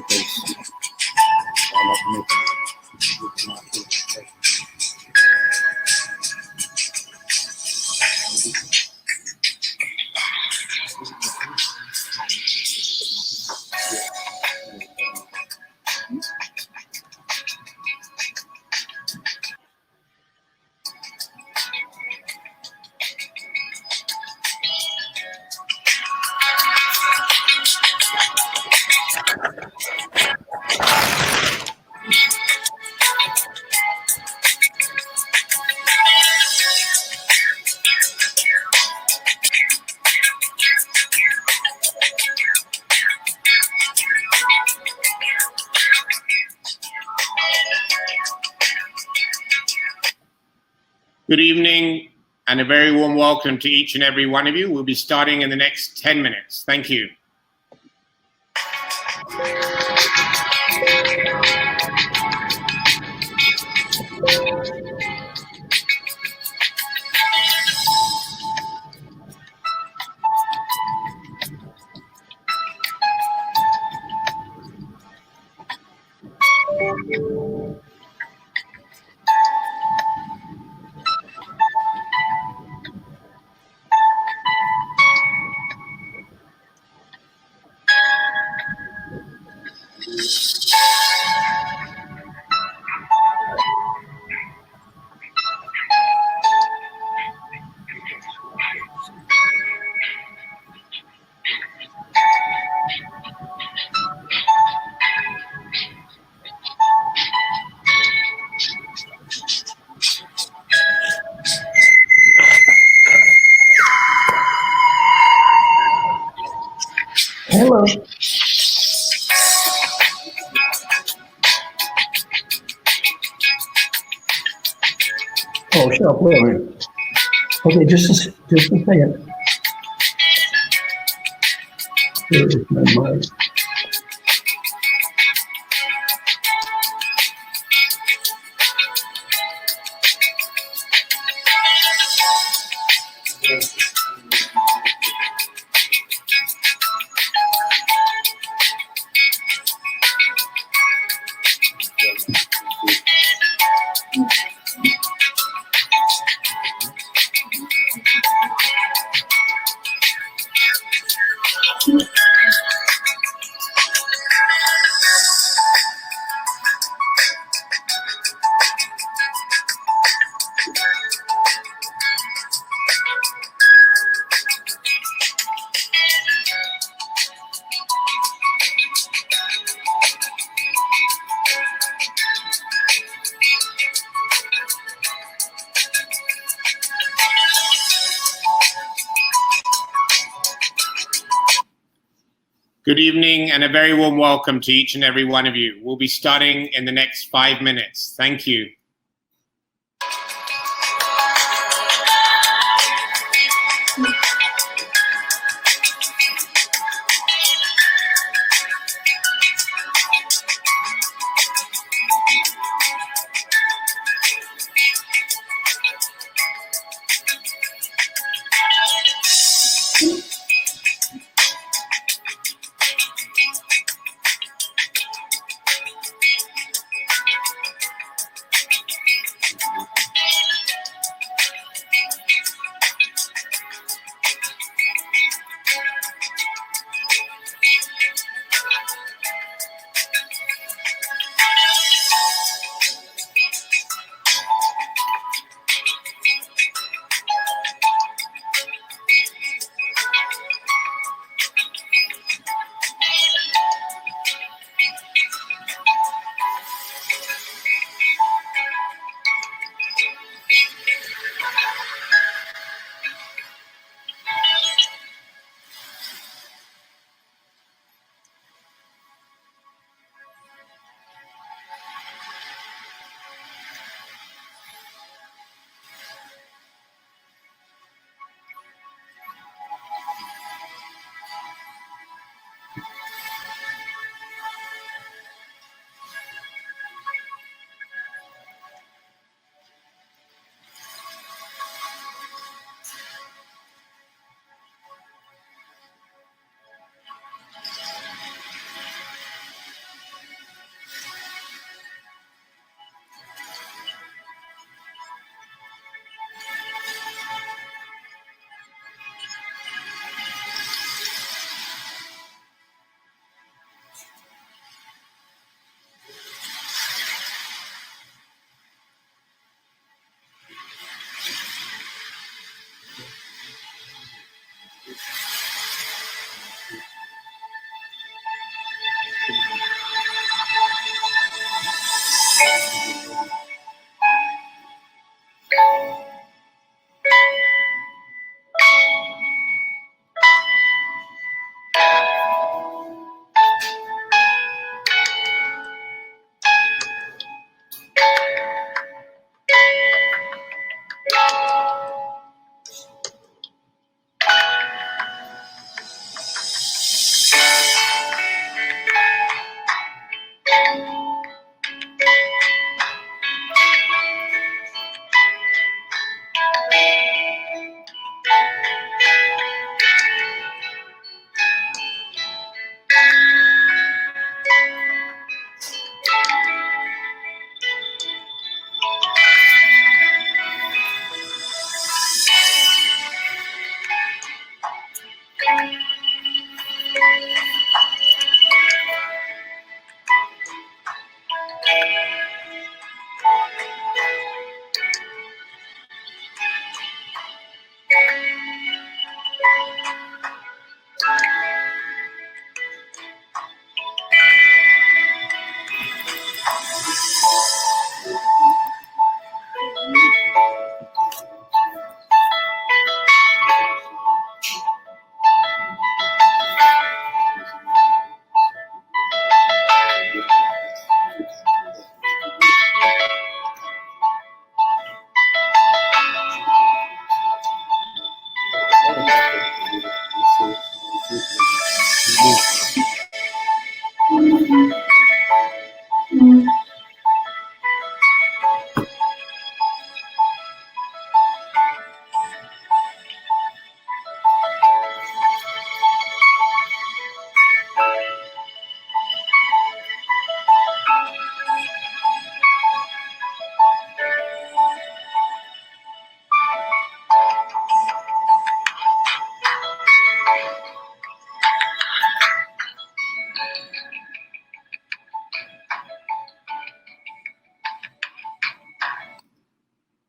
because I love making with my food. Good evening and a very warm welcome to each and every one of you. We'll be starting in the next 10 minutes. Thank you. Hello. Oh, sure. Wait a minute. Okay, just a second. Here is my mic. Good evening and a very warm welcome to each and every one of you. We'll be starting in the next 5 minutes. Thank you.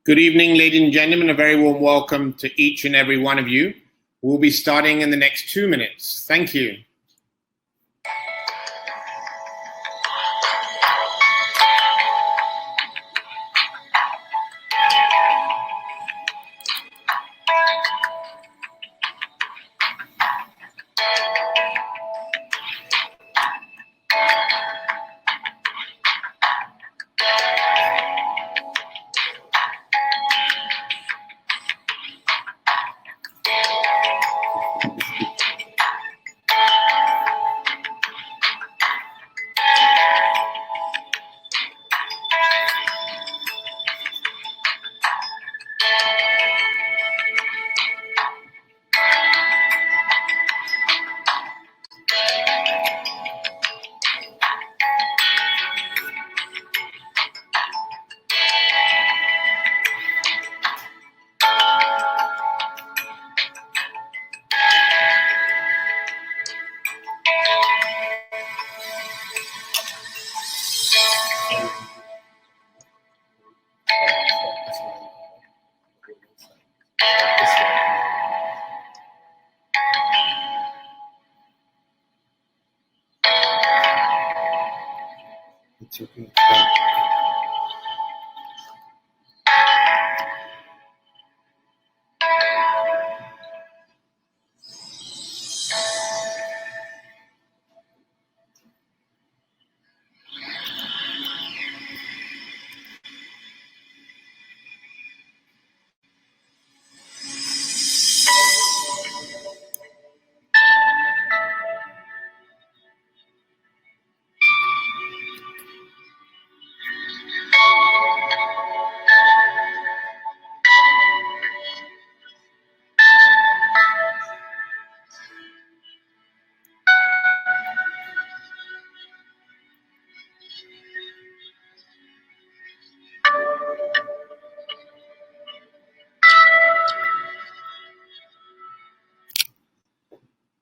Good evening, ladies and gentlemen. A very warm welcome to each and every one of you. We'll be starting in the next 2 minutes. Thank you.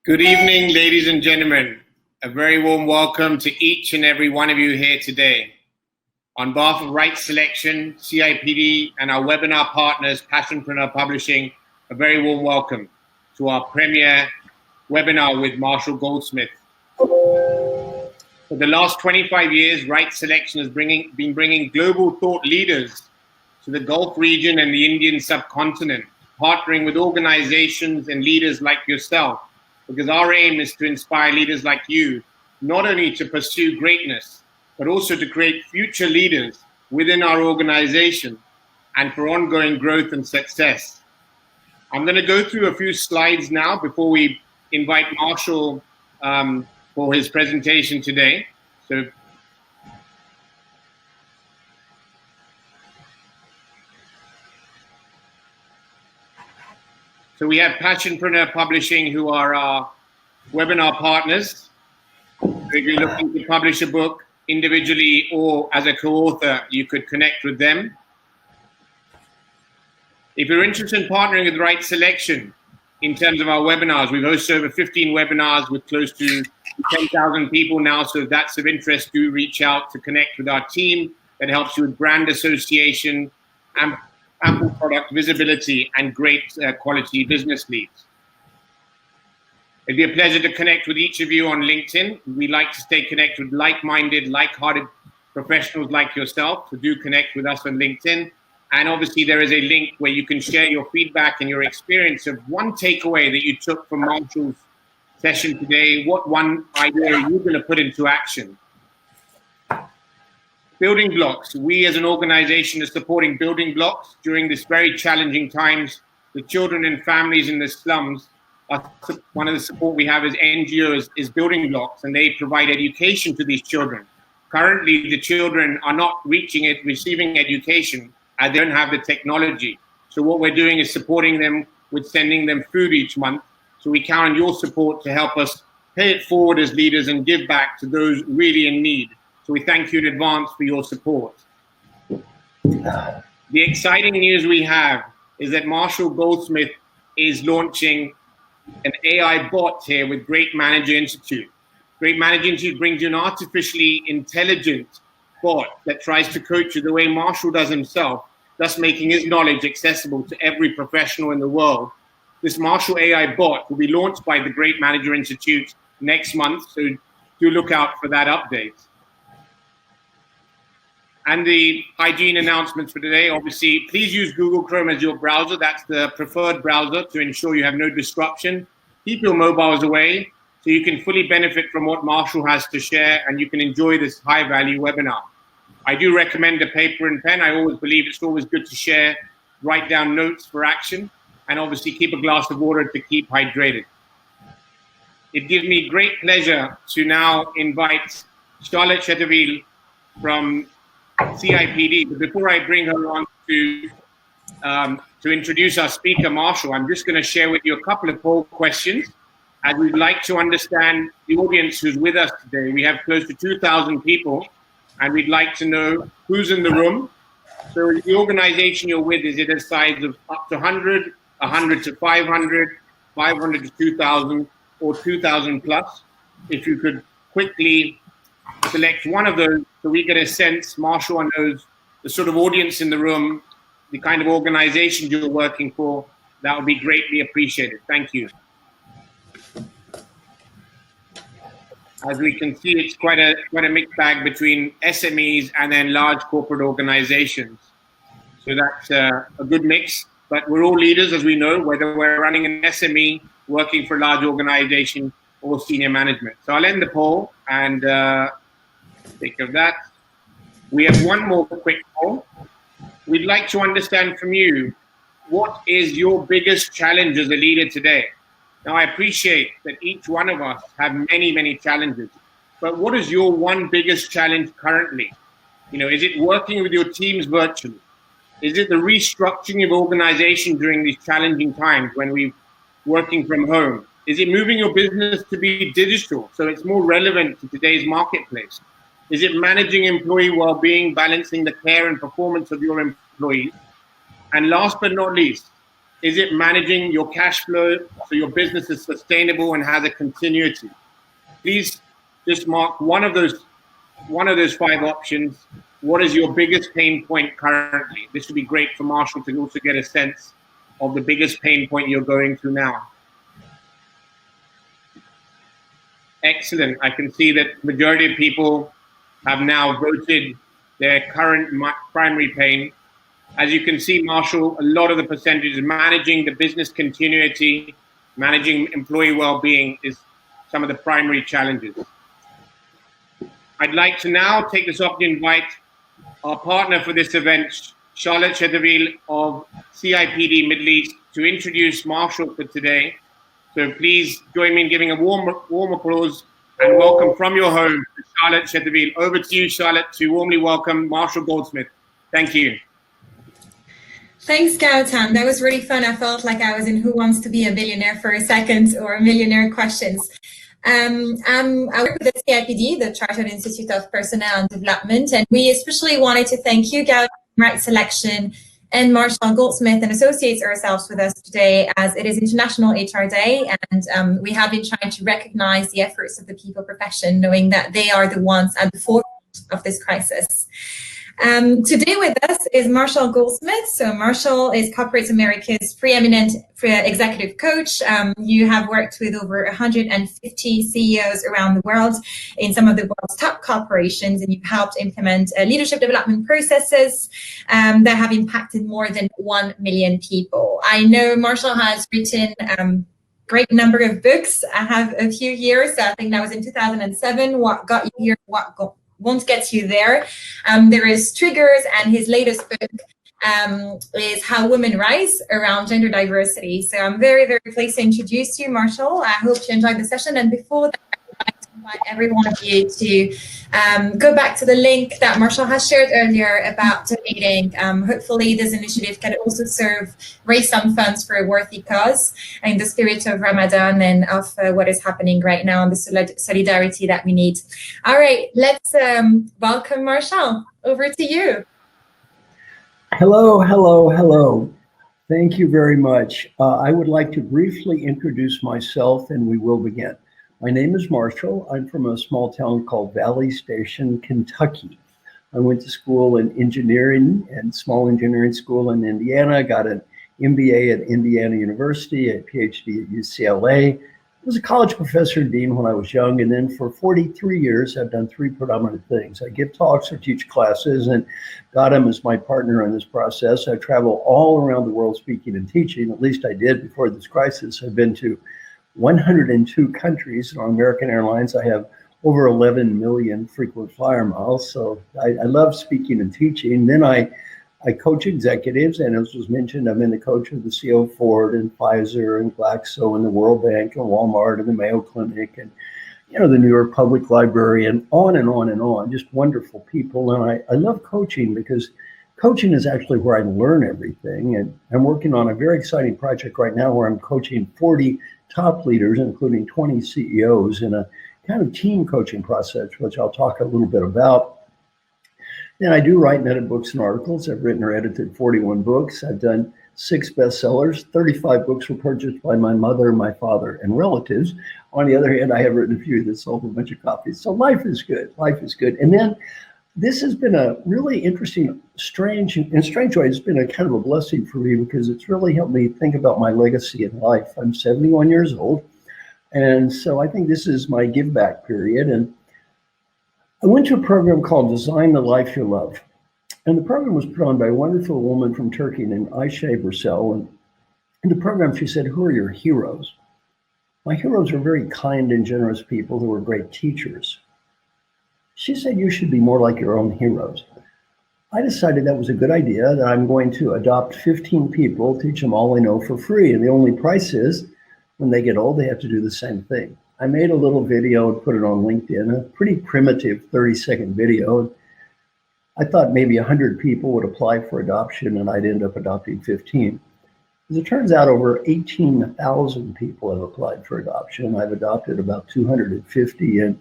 Good evening, ladies and gentlemen. A very warm welcome to each and every one of you here today. On behalf of Right Selection, CIPD, and our webinar partners, Passionpreneur Publishing, a very warm welcome to our premiere webinar with Marshall Goldsmith. For For the last 25 years, Right Selection has been bringing global thought leaders to the Gulf region and the Indian subcontinent, partnering with organizations and leaders like yourself, because our aim is to inspire leaders like you, not only to pursue greatness, but also to create future leaders within our organization and for ongoing growth and success. I'm going to go through a few slides now before we invite Marshall for his presentation today. So we have Passionpreneur Publishing, who are our webinar partners. If you're looking to publish a book individually or as a co-author, you could connect with them. If you're interested in partnering with Right Selection in terms of our webinars, we've hosted over 15 webinars with close to 10,000 people now. So if that's of interest, do reach out to connect with our team that helps you with brand association, ample product visibility, and great quality business leads. It'd be a pleasure to connect with each of you on LinkedIn. We like to stay connected with like-minded, like-hearted professionals like yourself. So do connect with us on LinkedIn. And obviously there is a link where you can share your feedback and your experience of one takeaway that you took from Marshall's session today. What one idea are you going to put into action? Building blocks. We as an organization are supporting building blocks during this very challenging times. The children and families in the slums, one of the support we have as NGOs is building blocks, and they provide education to these children. Currently, the children are not receiving education, and they don't have the technology. So what we're doing is supporting them with sending them food each month. So we count on your support to help us pay it forward as leaders and give back to those really in need. So we thank you in advance for your support. The exciting news we have is that Marshall Goldsmith is launching an AI bot here with Great Manager Institute. Great Manager Institute brings you an artificially intelligent bot that tries to coach you the way Marshall does himself, thus making his knowledge accessible to every professional in the world. This Marshall AI bot will be launched by the Great Manager Institute next month, so do look out for that update. And the hygiene announcements for today, obviously, please use Google Chrome as your browser. That's the preferred browser to ensure you have no disruption. Keep your mobiles away so you can fully benefit from what Marshall has to share and you can enjoy this high-value webinar. I do recommend a paper and pen. I always believe it's always good to share, write down notes for action, and obviously keep a glass of water to keep hydrated. It gives me great pleasure to now invite Charlotte Chetterville from CIPD. But before I bring her on to introduce our speaker, Marshall, I'm just going to share with you a couple of poll questions. And we'd like to understand the audience who's with us today. We have close to 2,000 people, and we'd like to know who's in the room. So the organization you're with, is it a size of up to 100, 100 to 500, 500 to 2,000, or 2,000 plus? If you could quickly select one of those so we get a sense, Marshall knows the sort of audience in the room, the kind of organizations you're working for, that would be greatly appreciated. Thank you. As we can see, it's quite a mixed bag between SMEs and then large corporate organizations. So that's a good mix, but we're all leaders, as we know, whether we're running an SME, working for a large organization, or senior management. So I'll end the poll and take care of that. We have one more quick poll. We'd like to understand from you, what is your biggest challenge as a leader today? Now, I appreciate that each one of us have many, many challenges, but what is your one biggest challenge currently? You know, is it working with your teams virtually? Is it the restructuring of organization during these challenging times when we're working from home? Is it moving your business to be digital so it's more relevant to today's marketplace? Is it managing employee well-being, balancing the care and performance of your employees? And last but not least, is it managing your cash flow so your business is sustainable and has a continuity? Please just mark one of those 5 options. What is your biggest pain point currently? This would be great for Marshall to also get a sense of the biggest pain point you're going through now. excellent. I can see that the majority of people have now voted their current primary pain. As you can see, Marshall, a lot of the percentage is managing the business continuity, managing employee well-being is some of the primary challenges. I'd like to now take this opportunity to invite our partner for this event, Charlotte Chetterville of CIPD Middle East, to introduce Marshall for today. So please join me in giving a warm applause and welcome from your home to Charlotte Chetterville. Over to you, Charlotte, to warmly welcome Marshall Goldsmith. Thank you. Thanks, Gautam. That was really fun. I felt like I was in Who Wants to Be a Billionaire for a second, or Millionaire Questions. I work with the CIPD, the Chartered Institute of Personnel and Development, and we especially wanted to thank you, Gautam, Right Selection, and Marshall Goldsmith and Associates ourselves with us today, as it is International HR Day, and we have been trying to recognize the efforts of the people profession, knowing that they are the ones at the forefront of this crisis. Today with us is Marshall Goldsmith. So Marshall is Corporate America's preeminent executive coach. You have worked with over 150 CEOs around the world in some of the world's top corporations, and you've helped implement leadership development processes that have impacted more than 1 million people. I know Marshall has written great number of books. I have a few years. So I think that was in 2007. What got you here? Won't get you there. There is Triggers, and his latest book is How Women Rise Around Gender Diversity. So I'm very, very pleased to introduce you, Marshall. I hope you enjoyed the session. And before that, I would like to invite every one of you to go back to the link that Marshall has shared earlier about donating. Hopefully this initiative can also raise some funds for a worthy cause in the spirit of Ramadan and of what is happening right now and the solidarity that we need. All right, let's welcome Marshall. Over to you. Hello, hello, hello. Thank you very much. I would like to briefly introduce myself and we will begin. My name is Marshall. I'm from a small town called Valley Station, Kentucky. I went to school in engineering and small engineering school in Indiana, got an MBA at Indiana University, a PhD at UCLA. I was a college professor and dean when I was young, and then for 43 years, I've done three predominant things. I give talks or teach classes, and Gautam is my partner in this process. I travel all around the world speaking and teaching, at least I did before this crisis. I've been to 102 countries. On American Airlines, I have over 11 million frequent flyer miles. So I love speaking and teaching. Then I coach executives, and as was mentioned, I've been the coach of the CEO of Ford and Pfizer and Glaxo and the World Bank and Walmart and the Mayo Clinic and the New York Public Library and on and on and on. Just wonderful people. And I love coaching because coaching is actually where I learn everything. And I'm working on a very exciting project right now where I'm coaching 40 top leaders, including 20 CEOs, in a kind of team coaching process, which I'll talk a little bit about. Then I do write and edit books and articles. I've written or edited 41 books. I've done 6 bestsellers. 35 books were purchased by my mother, my father, and relatives. On the other hand, I have written a few that sold a bunch of copies. So life is good. Life is good. And then this has been a really interesting, strange way, it's been a kind of a blessing for me because it's really helped me think about my legacy in life. I'm 71 years old. And so I think this is my give back period. And I went to a program called Design the Life You Love. And the program was put on by a wonderful woman from Turkey named Ayşe Bursel. And in the program, she said, "Who are your heroes?" My heroes were very kind and generous people who were great teachers. She said, "You should be more like your own heroes." I decided that was a good idea, that I'm going to adopt 15 people, teach them all I know for free. And the only price is when they get old, they have to do the same thing. I made a little video and put it on LinkedIn, a pretty primitive 30-second video. I thought maybe 100 people would apply for adoption and I'd end up adopting 15. As it turns out, over 18,000 people have applied for adoption. I've adopted about 250, and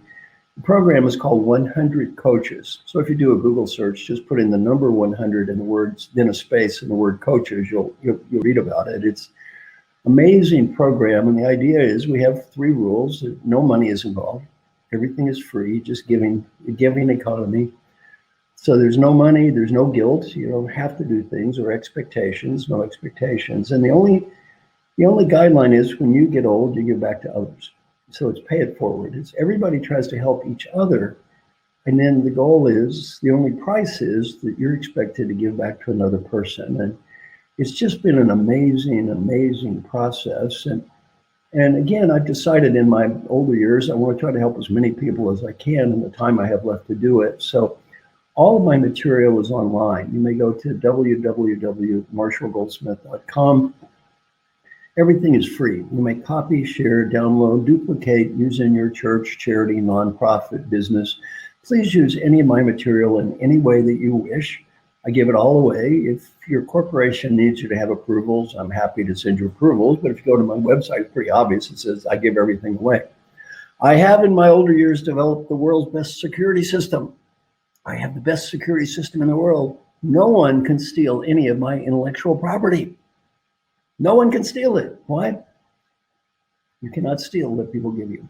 the program is called 100 Coaches. So if you do a Google search, just put in the number 100 and the words, then a space and the word coaches, you'll read about it. It's amazing program, and the idea is we have 3 rules. No money is involved. Everything is free, just giving economy. So there's no money, there's no guilt. You don't have to do things or expectations, no expectations. And the only guideline is when you get old, you give back to others. So it's pay it forward. It's everybody tries to help each other. And then the goal is, the only price is that you're expected to give back to another person. And it's just been an amazing, amazing process. And again, I've decided in my older years, I want to try to help as many people as I can in the time I have left to do it. So all of my material is online. You may go to www.marshallgoldsmith.com. Everything is free. You may copy, share, download, duplicate, use in your church, charity, nonprofit, business. Please use any of my material in any way that you wish. I give it all away. If your corporation needs you to have approvals, I'm happy to send you approvals. But if you go to my website, it's pretty obvious. It says I give everything away. I have in my older years developed the world's best security system. I have the best security system in the world. No one can steal any of my intellectual property. No one can steal it. Why? You cannot steal what people give you.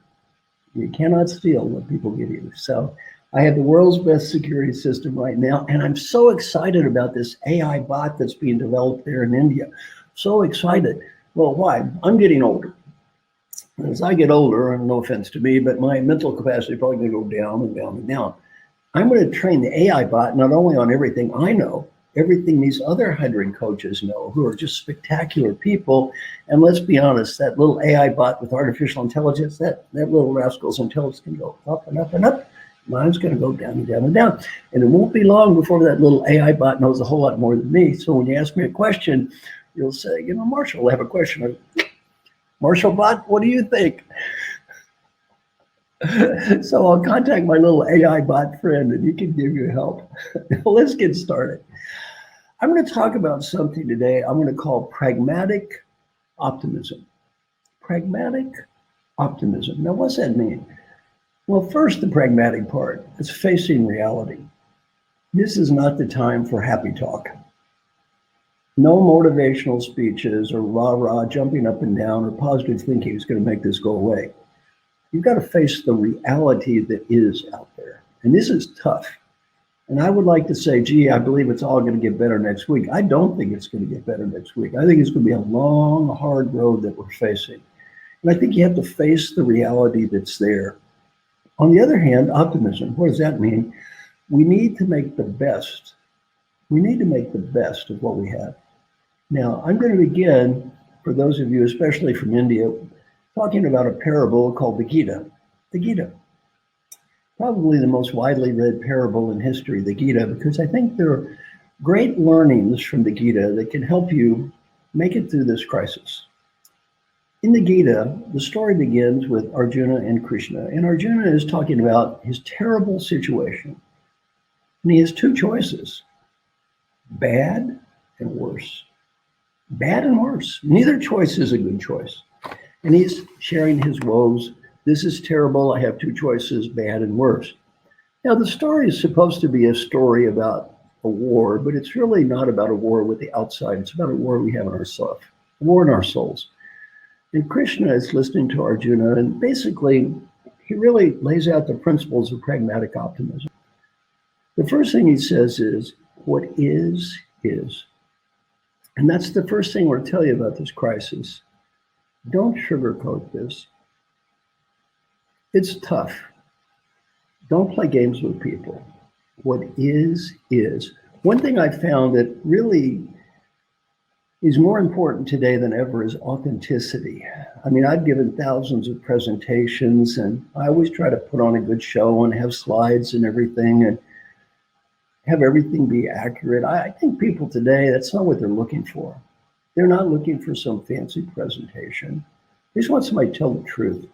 You cannot steal what people give you. So I have the world's best security system right now, and I'm so excited about this AI bot that's being developed there in India. So excited. Well, why? I'm getting older. As I get older, and no offense to me, but my mental capacity is probably going to go down and down and down. I'm going to train the AI bot not only on everything I know, everything these other hydrogen coaches know, who are just spectacular people. And let's be honest, that little AI bot with artificial intelligence, that little rascal's intelligence can go up and up and up. Mine's going to go down and down and down. And it won't be long before that little AI bot knows a whole lot more than me. So when you ask me a question, you'll say, you know, Marshall, I have a question. Marshall bot, what do you think? So I'll contact my little AI bot friend and he can give you help. Let's get started. I'm going to talk about something today I'm going to call pragmatic optimism. Pragmatic optimism. Now, what's that mean? Well, first, the pragmatic part is facing reality. This is not the time for happy talk. No motivational speeches or rah-rah jumping up and down or positive thinking is going to make this go away. You've got to face the reality that is out there. And this is tough. And I would like to say, gee, I believe it's all going to get better next week. I don't think it's going to get better next week. I think it's going to be a long, hard road that we're facing. And I think you have to face the reality that's there. On the other hand, optimism, what does that mean? We need to make the best. We need to make the best of what we have. Now, I'm going to begin, for those of you, especially from India, talking about a parable called the Gita. The Gita. Probably the most widely read parable in history, the Gita, because I think there are great learnings from the Gita that can help you make it through this crisis. In the Gita, the story begins with Arjuna and Krishna, and Arjuna is talking about his terrible situation. And he has two choices, bad and worse. Bad and worse. Neither choice is a good choice. And he's sharing his woes. This is terrible. I have two choices, bad and worse. Now, the story is supposed to be a story about a war, but it's really not about a war with the outside. It's about a war we have in ourselves, a war in our souls. And Krishna is listening to Arjuna, and basically, he really lays out the principles of pragmatic optimism. The first thing he says is, what is. And that's the first thing we'll tell you about this crisis. Don't sugarcoat this. It's tough. Don't play games with people. What is. One thing I found that really is more important today than ever is authenticity. I mean, I've given thousands of presentations and I always try to put on a good show and have slides and everything and have everything be accurate. I think people today, that's not what they're looking for. They're not looking for some fancy presentation. They just want somebody to tell the truth.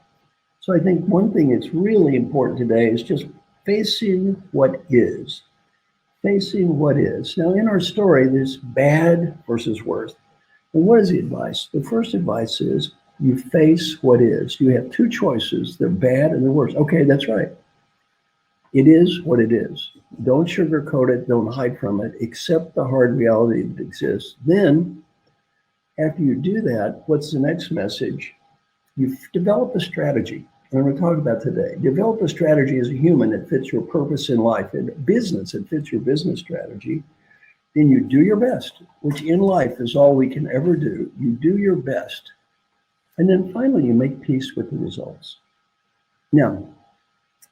So I think one thing that's really important today is just facing what is. Facing what is. Now, in our story, there's bad versus worse. And what is the advice? The first advice is you face what is. You have two choices. They're bad and they're worse. Okay, that's right. It is what it is. Don't sugarcoat it. Don't hide from it. Accept the hard reality that exists. Then, after you do that, what's the next message? You develop a strategy. And we're talking about today. Develop a strategy as a human that fits your purpose in life. In business, it fits your business strategy. Then you do your best, which in life is all we can ever do. You do your best. And then finally, you make peace with the results. Now,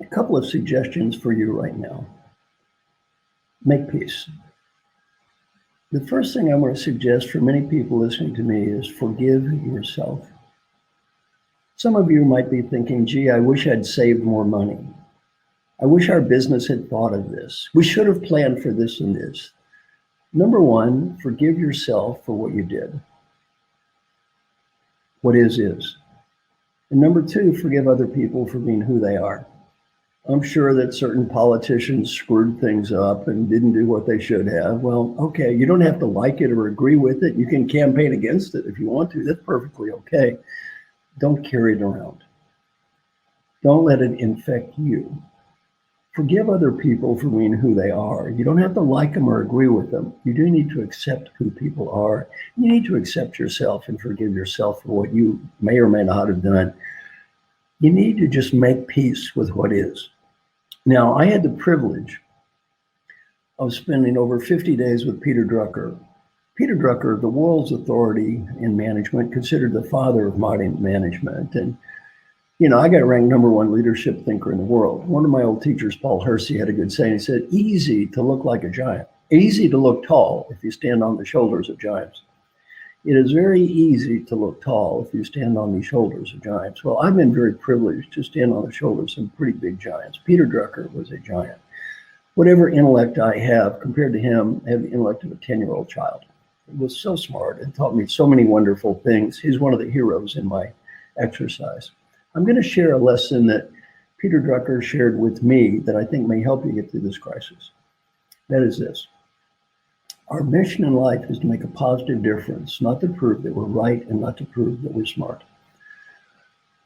a couple of suggestions for you right now. Make peace. The first thing I want to suggest for many people listening to me is forgive yourself. Some of you might be thinking, gee, I wish I'd saved more money. I wish our business had thought of this. We should have planned for this and this. Number one, forgive yourself for what you did. What is. And number two, forgive other people for being who they are. I'm sure that certain politicians screwed things up and didn't do what they should have. Well, okay, you don't have to like it or agree with it. You can campaign against it if you want to. That's perfectly okay. Don't carry it around. Don't let it infect you. Forgive other people for being who they are. You don't have to like them or agree with them. You do need to accept who people are. You need to accept yourself and forgive yourself for what you may or may not have done. You need to just make peace with what is. Now, I had the privilege of spending over 50 days with Peter Drucker. Peter Drucker, the world's authority in management, considered the father of modern management. And you know, I got ranked #1 leadership thinker in the world. One of my old teachers, Paul Hersey, had a good saying. He said, easy to look like a giant, easy to look tall if you stand on the shoulders of giants. It is very easy to look tall if you stand on the shoulders of giants. Well, I've been very privileged to stand on the shoulders of some pretty big giants. Peter Drucker was a giant. Whatever intellect I have compared to him, I have the intellect of a 10-year-old child. He was so smart and taught me so many wonderful things. He's one of the heroes in my exercise. I'm going to share a lesson that Peter Drucker shared with me that I think may help you get through this crisis. That is this. Our mission in life is to make a positive difference, not to prove that we're right and not to prove that we're smart.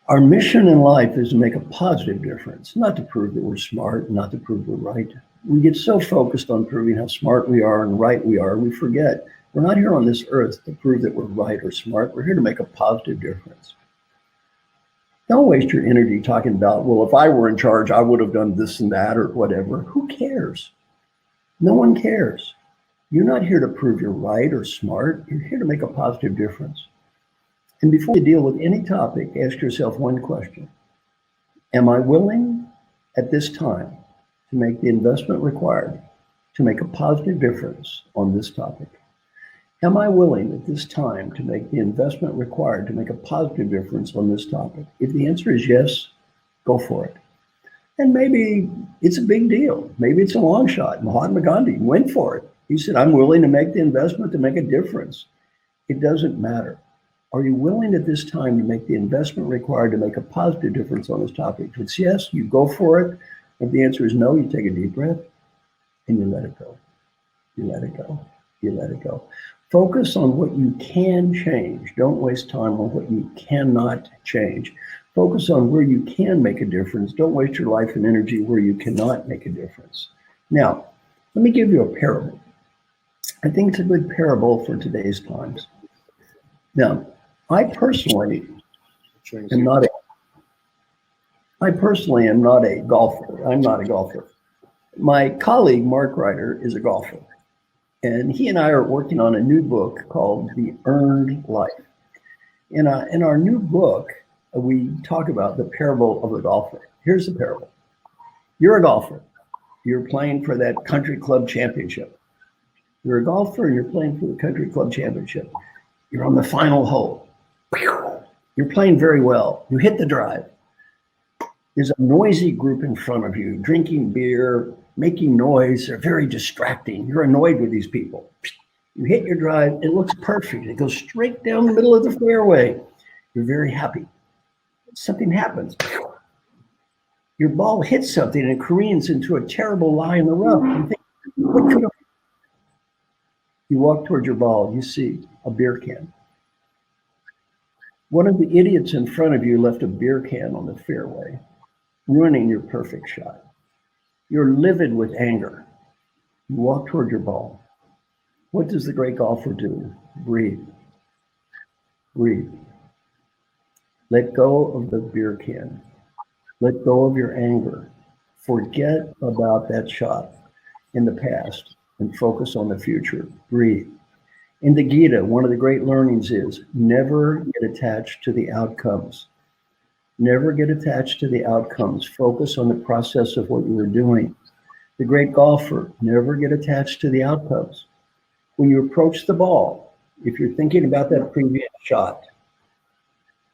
Our mission in life is to make a positive difference, not to prove that we're smart and not to prove we're right. We get so focused on proving how smart we are and right we are, we forget we're not here on this earth to prove that we're right or smart. We're here to make a positive difference. Don't waste your energy talking about, well, if I were in charge, I would have done this and that or whatever. Who cares? No one cares. You're not here to prove you're right or smart. You're here to make a positive difference. And before you deal with any topic, ask yourself one question. Am I willing at this time to make the investment required to make a positive difference on this topic? Am I willing at this time to make the investment required to make a positive difference on this topic? If the answer is yes, go for it. And maybe it's a big deal. Maybe it's a long shot. Mahatma Gandhi went for it. He said, I'm willing to make the investment to make a difference. It doesn't matter. Are you willing at this time to make the investment required to make a positive difference on this topic? If it's yes, you go for it. If the answer is no, you take a deep breath and you let it go. You let it go. You let it go. Focus on what you can change. Don't waste time on what you cannot change. Focus on where you can make a difference. Don't waste your life and energy where you cannot make a difference. Now, let me give you a parable. I think it's a good parable for today's times. Now, I personally am not a golfer. I'm not a golfer. My colleague, Mark Ryder, is a golfer. And he and I are working on a new book called The Earned Life. In our new book, we talk about the parable of the golfer. Here's the parable. You're a golfer. You're playing for that country club championship. You're a golfer and you're playing for the country club championship. You're on the final hole. You're playing very well. You hit the drive. There's a noisy group in front of you, drinking beer, making noise. They're very distracting. You're annoyed with these people. You hit your drive. It looks perfect. It goes straight down the middle of the fairway. You're very happy. Something happens. Your ball hits something and it careens into a terrible lie in the rough. You think, what could have? You walk towards your ball. You see a beer can. One of the idiots in front of you left a beer can on the fairway, ruining your perfect shot. You're livid with anger. You walk toward your ball. What does the great golfer do? Breathe. Breathe. Let go of the beer can. Let go of your anger. Forget about that shot in the past and focus on the future. Breathe. In the Gita, one of the great learnings is never get attached to the outcomes. Never get attached to the outcomes. Focus on the process of what you were doing. The great golfer, never get attached to the outcomes. When you approach the ball, if you're thinking about that previous shot,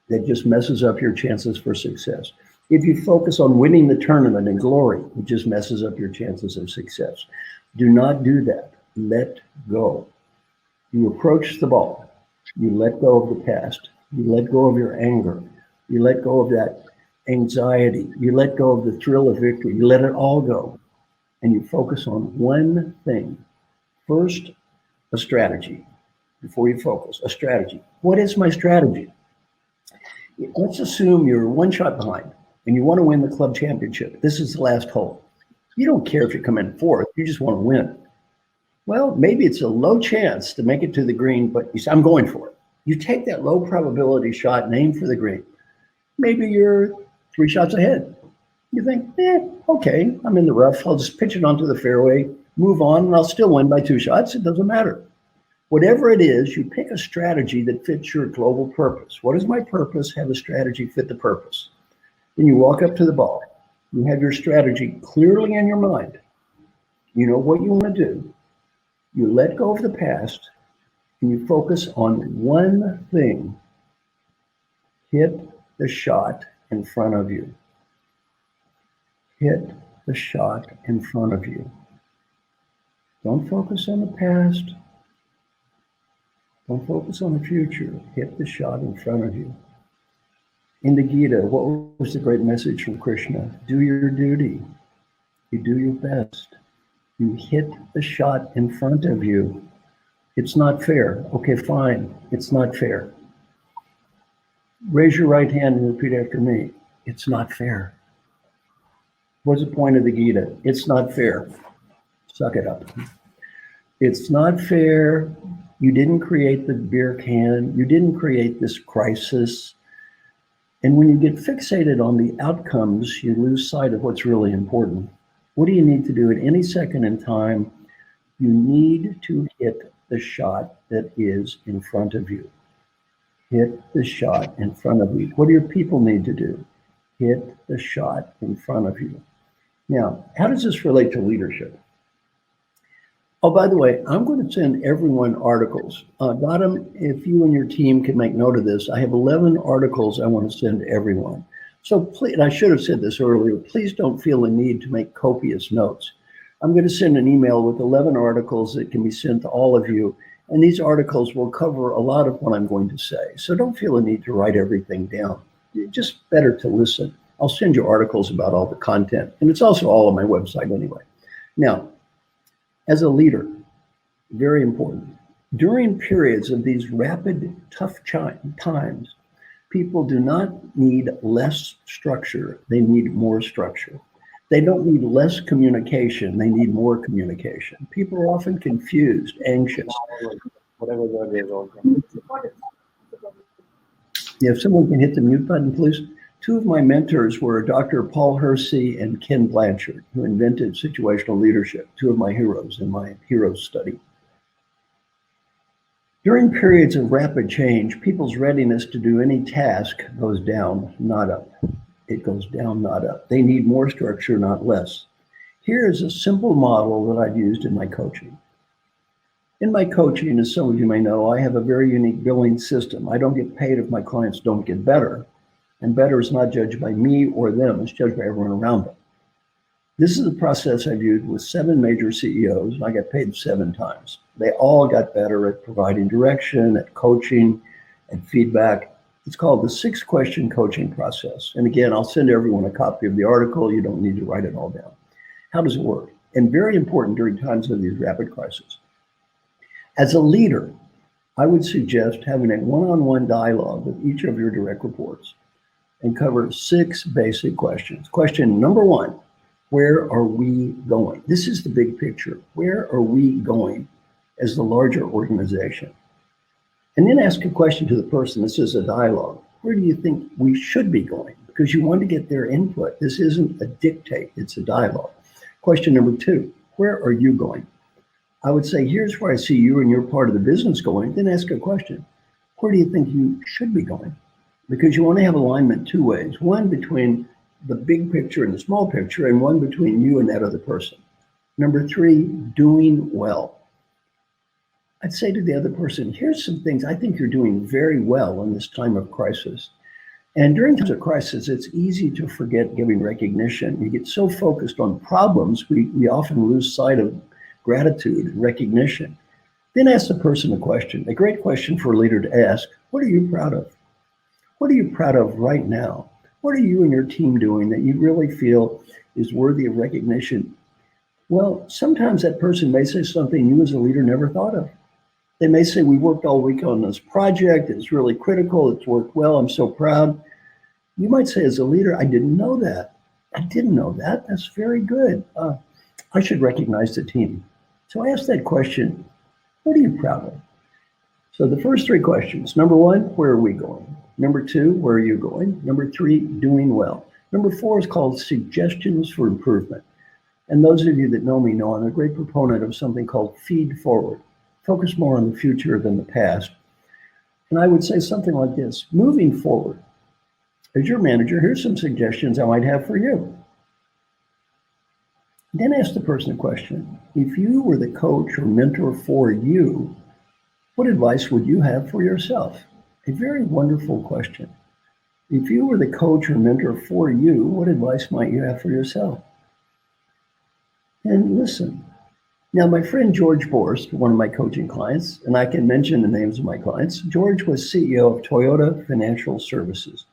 that just messes up your chances for success. If you focus on winning the tournament and glory, it just messes up your chances of success. Do not do that. Let go. You approach the ball. You let go of the past. You let go of your anger. You let go of that anxiety. You let go of the thrill of victory. You let it all go. And you focus on one thing. First, a strategy. Before you focus, a strategy. What is my strategy? Let's assume you're one shot behind and you want to win the club championship. This is the last hole. You don't care if you come in fourth. You just want to win. Well, maybe it's a low chance to make it to the green, but you say, I'm going for it. You take that low probability shot and aim for the green. Maybe you're 3 shots ahead. You think, okay, I'm in the rough. I'll just pitch it onto the fairway, move on, and I'll still win by 2 shots. It doesn't matter. Whatever it is, you pick a strategy that fits your global purpose. What is my purpose? Have a strategy fit the purpose. Then you walk up to the ball. You have your strategy clearly in your mind. You know what you want to do. You let go of the past and you focus on one thing. Hit the shot in front of you. Hit the shot in front of you. Don't focus on the past. Don't focus on the future. Hit the shot in front of you. In the Gita, what was the great message from Krishna? Do your duty. You do your best. You hit the shot in front of you. It's not fair. Okay, fine. It's not fair. Raise your right hand and repeat after me. It's not fair. What's the point of the Gita? It's not fair. Suck it up. It's not fair. You didn't create the beer can. You didn't create this crisis. And when you get fixated on the outcomes, you lose sight of what's really important. What do you need to do at any second in time? You need to hit the shot that is in front of you. Hit the shot in front of you. What do your people need to do? Hit the shot in front of you. Now, how does this relate to leadership? Oh, by the way, I'm going to send everyone articles. Gautam, if you and your team can make note of this, I have 11 articles I want to send everyone. So please, and I should have said this earlier, please don't feel the need to make copious notes. I'm going to send an email with 11 articles that can be sent to all of you. And these articles will cover a lot of what I'm going to say. So don't feel the need to write everything down. It's just better to listen. I'll send you articles about all the content. And it's also all on my website anyway. Now, as a leader, very important. During periods of these rapid, tough times, people do not need less structure. They need more structure. They don't need less communication. They need more communication. People are often confused, anxious. Yeah, if someone can hit the mute button, please. 2 of my mentors were Dr. Paul Hersey and Ken Blanchard, who invented situational leadership, 2 of my heroes in my heroes study. During periods of rapid change, people's readiness to do any task goes down, not up. It goes down, not up. They need more structure, not less. Here is a simple model that I've used in my coaching. In my coaching, as some of you may know, I have a very unique billing system. I don't get paid if my clients don't get better. And better is not judged by me or them, it's judged by everyone around them. This is the process I've used with 7 major CEOs, and I got paid 7 times. They all got better at providing direction, at coaching, at feedback. It's called the 6-question coaching process. And again, I'll send everyone a copy of the article. You don't need to write it all down. How does it work? And very important during times of these rapid crises. As a leader, I would suggest having a one-on-one dialogue with each of your direct reports and cover 6 basic questions. Question number 1, where are we going? This is the big picture. Where are we going as the larger organization? And then ask a question to the person. This is a dialogue. Where do you think we should be going? Because you want to get their input. This isn't a dictate, it's a dialogue. Question number 2, where are you going? I would say, here's where I see you and your part of the business going. Then ask a question. Where do you think you should be going? because you want to have alignment two ways. One between the big picture and the small picture, and one between you and that other person. Number three, doing well. I'd say to the other person, here's some things I think you're doing very well in this time of crisis. And during times of crisis, it's easy to forget giving recognition. You get so focused on problems, we often lose sight of gratitude and recognition. Then ask the person a question, a great question for a leader to ask. What are you proud of? What are you proud of right now? What are you and your team doing that you really feel is worthy of recognition? Well, sometimes that person may say something you as a leader never thought of. They may say, we worked all week on this project. It's really critical. It's worked well. I'm so proud. You might say as a leader, I didn't know that. I didn't know that. That's very good. I should recognize the team. So I asked that question, what are you proud of? So the first three questions. Number one, where are we going? Number two, where are you going? Number three, doing well. Number four is called suggestions for improvement. And those of you that know me know I'm a great proponent of something called feed forward. Focus more on the future than the past. And I would say something like this, moving forward, as your manager, here's some suggestions I might have for you. Then ask the person a question. If you were the coach or mentor for you, what advice would you have for yourself? A very wonderful question. If you were the coach or mentor for you, what advice might you have for yourself? And listen. Now, my friend George Borst, one of my coaching clients, and I can mention the names of my clients, George was CEO of Toyota Financial Services,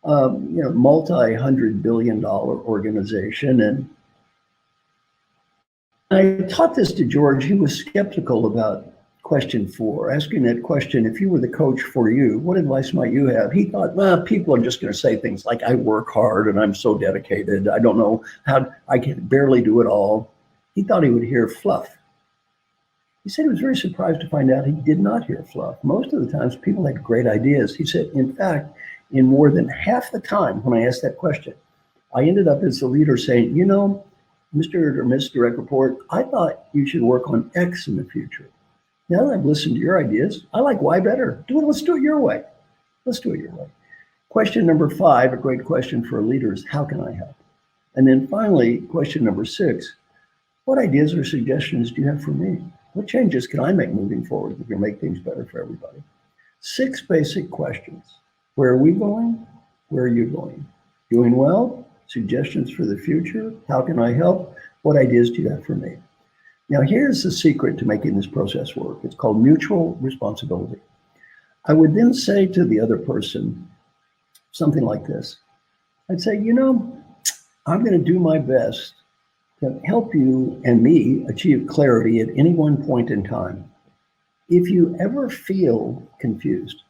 multi-hundred billion-dollar organization. And I taught this to George. He was skeptical about question four, asking that question, if you were the coach for you, what advice might you have? He thought, well, people are just going to say things like, I work hard and I'm so dedicated. I don't know how, I can barely do it all. He thought he would hear fluff. He said he was very surprised to find out he did not hear fluff. Most of the times people had great ideas. He said, in fact, in more than half the time when I asked that question, I ended up as the leader saying, you know, Mr. or Ms. Direct Report, I thought you should work on X in the future. Now that I've listened to your ideas, I like Y better. Let's do it your way. Let's do it your way. Question number five, a great question for leaders, how can I help? And then finally, question number six, what ideas or suggestions do you have for me? What changes can I make moving forward that can make things better for everybody? 6 basic questions. Where are we going? Where are you going? Doing well? Suggestions for the future? How can I help? What ideas do you have for me? Now, here's the secret to making this process work. It's called mutual responsibility. I would then say to the other person something like this. I'd say, you know, I'm going to do my best to help you and me achieve clarity at any one point in time. If you ever feel confused,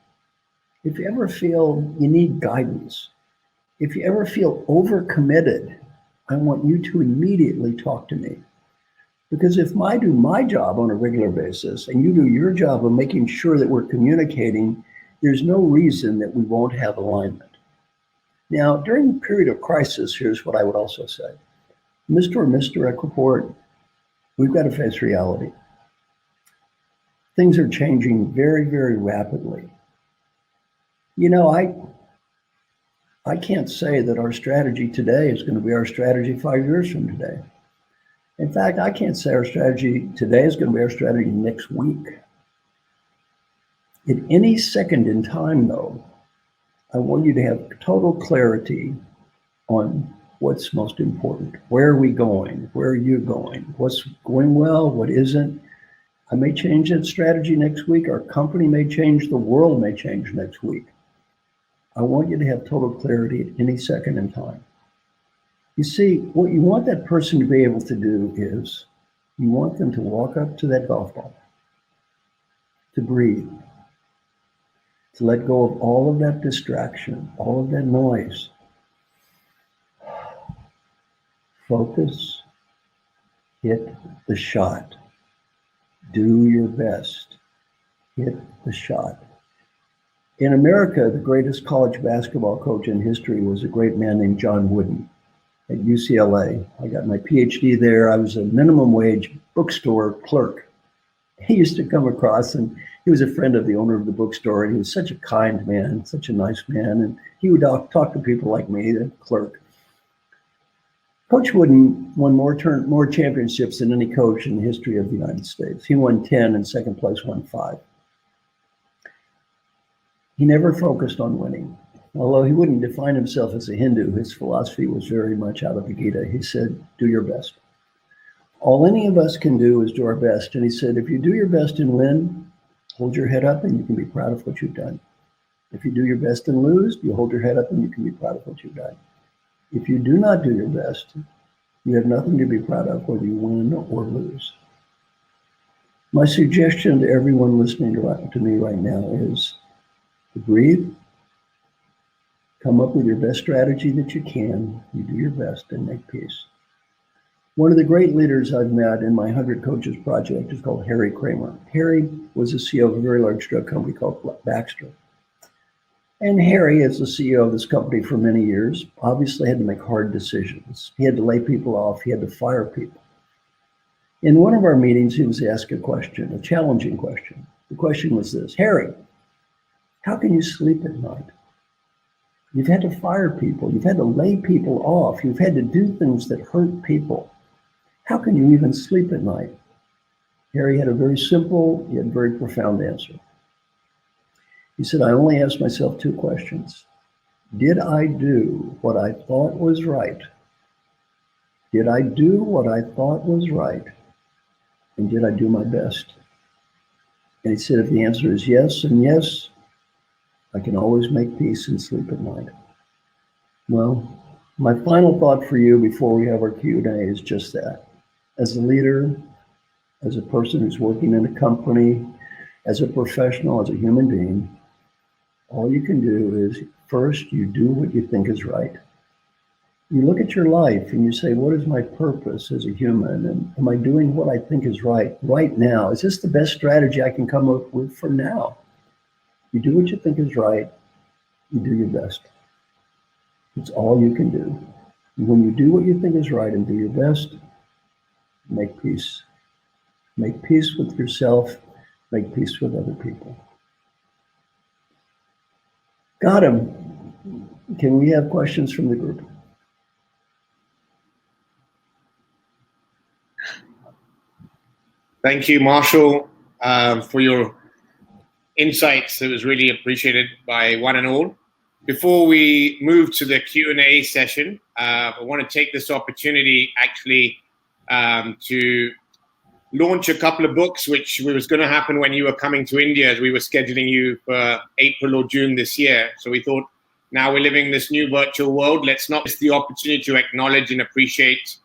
if you ever feel you need guidance, if you ever feel overcommitted, I want you to immediately talk to me. Because if I do my job on a regular basis and you do your job of making sure that we're communicating, there's no reason that we won't have alignment. Now, during the period of crisis, here's what I would also say. Mr. or Ms. Direct Report, we've got to face reality. Things are changing very, very rapidly. You know, I can't say that our strategy today is going to be our strategy 5 years from today. In fact, I can't say our strategy today is going to be our strategy next week. At any second in time, though, I want you to have total clarity on what's most important. Where are we going? Where are you going? What's going well? What isn't? I may change that strategy next week. Our company may change. The world may change next week. I want you to have total clarity at any second in time. You see, what you want that person to be able to do is you want them to walk up to that golf ball, to breathe, to let go of all of that distraction, all of that noise. Focus, hit the shot. Do your best. Hit the shot. In America, the greatest college basketball coach in history was a great man named John Wooden at UCLA. I got my PhD there. I was a minimum wage bookstore clerk. He used to come across and He was a friend of the owner of the bookstore, and he was such a kind man, such a nice man. And he would talk to people like me, the clerk. Coach Wooden won more championships than any coach in the history of the United States. He won 10, and second place won 5. He never focused on winning. Although he wouldn't define himself as a Hindu, his philosophy was very much out of the Gita. He said, do your best. All any of us can do is do our best. And he said, if you do your best and win, hold your head up and you can be proud of what you've done. If you do your best and lose, you hold your head up and you can be proud of what you've done. If you do not do your best, you have nothing to be proud of, whether you win or lose. My suggestion to everyone listening to me right now is to breathe, come up with your best strategy that you can, you do your best, and make peace. One of the great leaders I've met in my 100 Coaches project is called Harry Kramer. Harry was the CEO of a very large drug company called Baxter. And Harry, as the CEO of this company for many years, obviously had to make hard decisions. He had to lay people off. He had to fire people. In one of our meetings, he was asked a question, a challenging question. The question was this: Harry, how can you sleep at night? You've had to fire people. You've had to lay people off. You've had to do things that hurt people. How can you even sleep at night? Harry had a very simple yet very profound answer. He said, I only asked myself 2 questions. Did I do what I thought was right? Did I do what I thought was right? And did I do my best? And he said, if the answer is yes and yes, I can always make peace and sleep at night. Well, my final thought for you before we have our Q&A is just that. As a leader, as a person who's working in a company, as a professional, as a human being, all you can do is, first, you do what you think is right. You look at your life and you say, what is my purpose as a human? And am I doing what I think is right now? Is this the best strategy I can come up with for now? You do what you think is right. You do your best. It's all you can do. And when you do what you think is right and do your best, make peace. Make peace with yourself. Make peace with other people. Got him. Can we have questions from the group? Thank you, Marshall, for your insights. It was really appreciated by one and all. Before we move to the Q&A session, I want to take this opportunity actually to launch a couple of books, which was going to happen when you were coming to India, as we were scheduling you for April or June this year. So we thought, now we're living in this new virtual world, let's not miss the opportunity to acknowledge and appreciate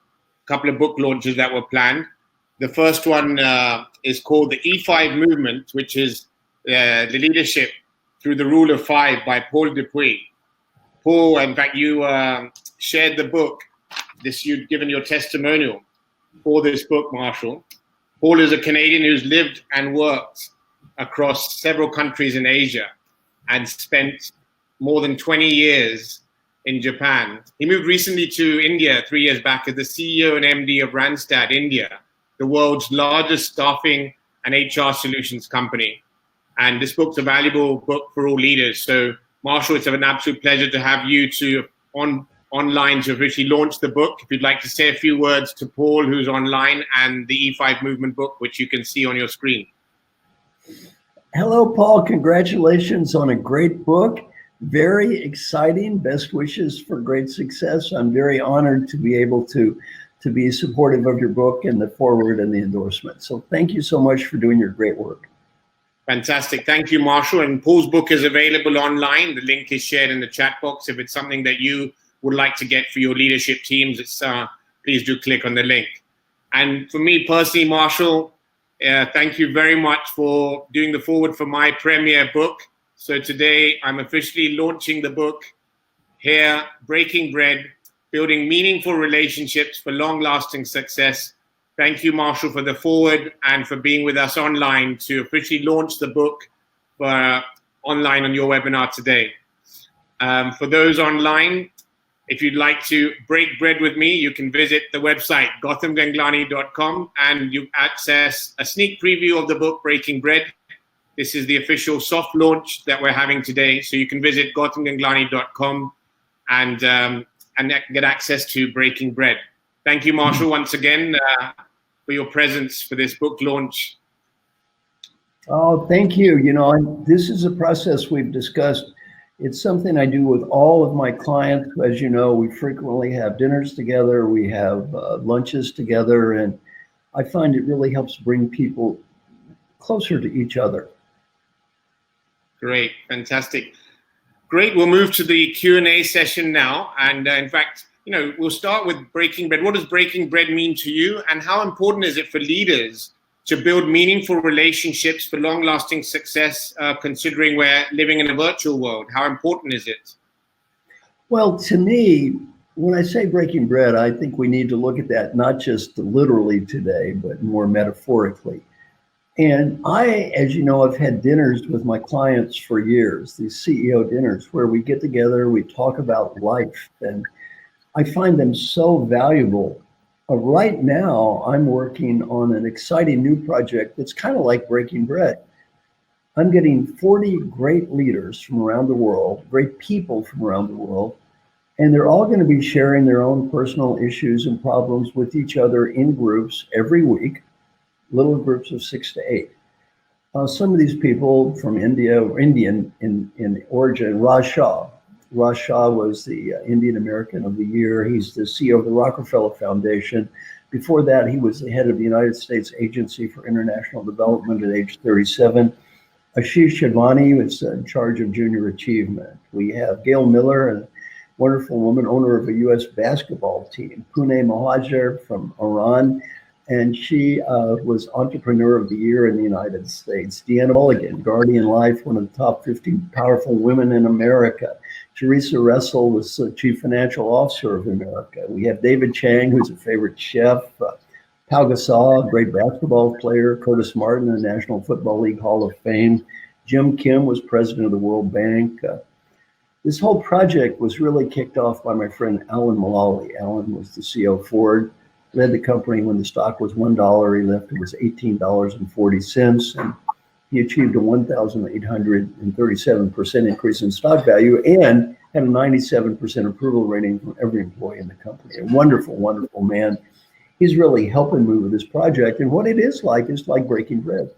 a couple of book launches that were planned. The first one is called The E5 Movement, which is the leadership through the rule of 5 by Paul Dupuis. Paul, in fact, you shared the book. You'd given your testimonial for this book, Marshall. Paul is a Canadian who's lived and worked across several countries in Asia and spent more than 20 years in Japan. He moved recently to India 3 years back as the CEO and MD of Randstad India, the world's largest staffing and HR solutions company. And this book's a valuable book for all leaders. So, Marshall, it's an absolute pleasure to have you online to officially launch the book. If you'd like to say a few words to Paul, who's online, and the E5 Movement book, which you can see on your screen. Hello, Paul. Congratulations on a great book. Very exciting. Best wishes for great success. I'm very honored to be able to be supportive of your book and the foreword and the endorsement. So thank you so much for doing your great work. Fantastic. Thank you, Marshall. And Paul's book is available online. The link is shared in the chat box. If it's something that you would like to get for your leadership teams, please do click on the link. And for me personally, Marshall, thank you very much for doing the forward for my premiere book. So today I'm officially launching the book here, Breaking Bread, Building Meaningful Relationships for Long-Lasting Success. Thank you, Marshall, for the forward and for being with us online to officially launch the book online on your webinar today. For those online, if you'd like to break bread with me, you can visit the website, gothamganglani.com, and you access a sneak preview of the book, Breaking Bread, This is the official soft launch that we're having today. So you can visit gautamganglani.com and get access to Breaking Bread. Thank you, Marshall, once again for your presence for this book launch. Oh, thank you. You know, this is a process we've discussed. It's something I do with all of my clients. As you know, we frequently have dinners together, we have lunches together, and I find it really helps bring people closer to each other. Great, fantastic. Great, we'll move to the Q&A session now. And in fact, you know, we'll start with Breaking Bread. What does Breaking Bread mean to you? And how important is it for leaders to build meaningful relationships for long-lasting success, considering we're living in a virtual world? How important is it? Well, to me, when I say breaking bread, I think we need to look at that not just literally today, but more metaphorically. And I, as you know, I've had dinners with my clients for years, these CEO dinners where we get together, we talk about life, and I find them so valuable. Right now, I'm working on an exciting new project that's kind of like breaking bread. I'm getting 40 great leaders from around the world, great people from around the world, and they're all going to be sharing their own personal issues and problems with each other in groups every week, little groups of 6 to 8. Some of these people from India, or Indian in origin, Raj Shah. Raj Shah was the Indian American of the Year. He's the CEO of the Rockefeller Foundation. Before that, he was the head of the United States Agency for International Development at age 37. Ashish Shadwani was in charge of junior achievement. We have Gail Miller, a wonderful woman, owner of a U.S. basketball team. Pune Mahajer from Iran, and she was Entrepreneur of the Year in the United States. Deanna Mulligan, Guardian Life, one of the top 50 powerful women in America. Teresa Russell was the Chief Financial Officer of America. We have David Chang, who's a favorite chef. Pau Gasol, a great basketball player. Curtis Martin, the National Football League Hall of Fame. Jim Kim was president of the World Bank. This whole project was really kicked off by my friend Alan Mulally. Alan was the CEO of Ford, led the company when the stock was $1. He left it was $18.40, and he achieved a 1,837% increase in stock value and had a 97% approval rating from every employee in the company. A wonderful, wonderful man. He's really helping me with this project. And what it is like breaking bread.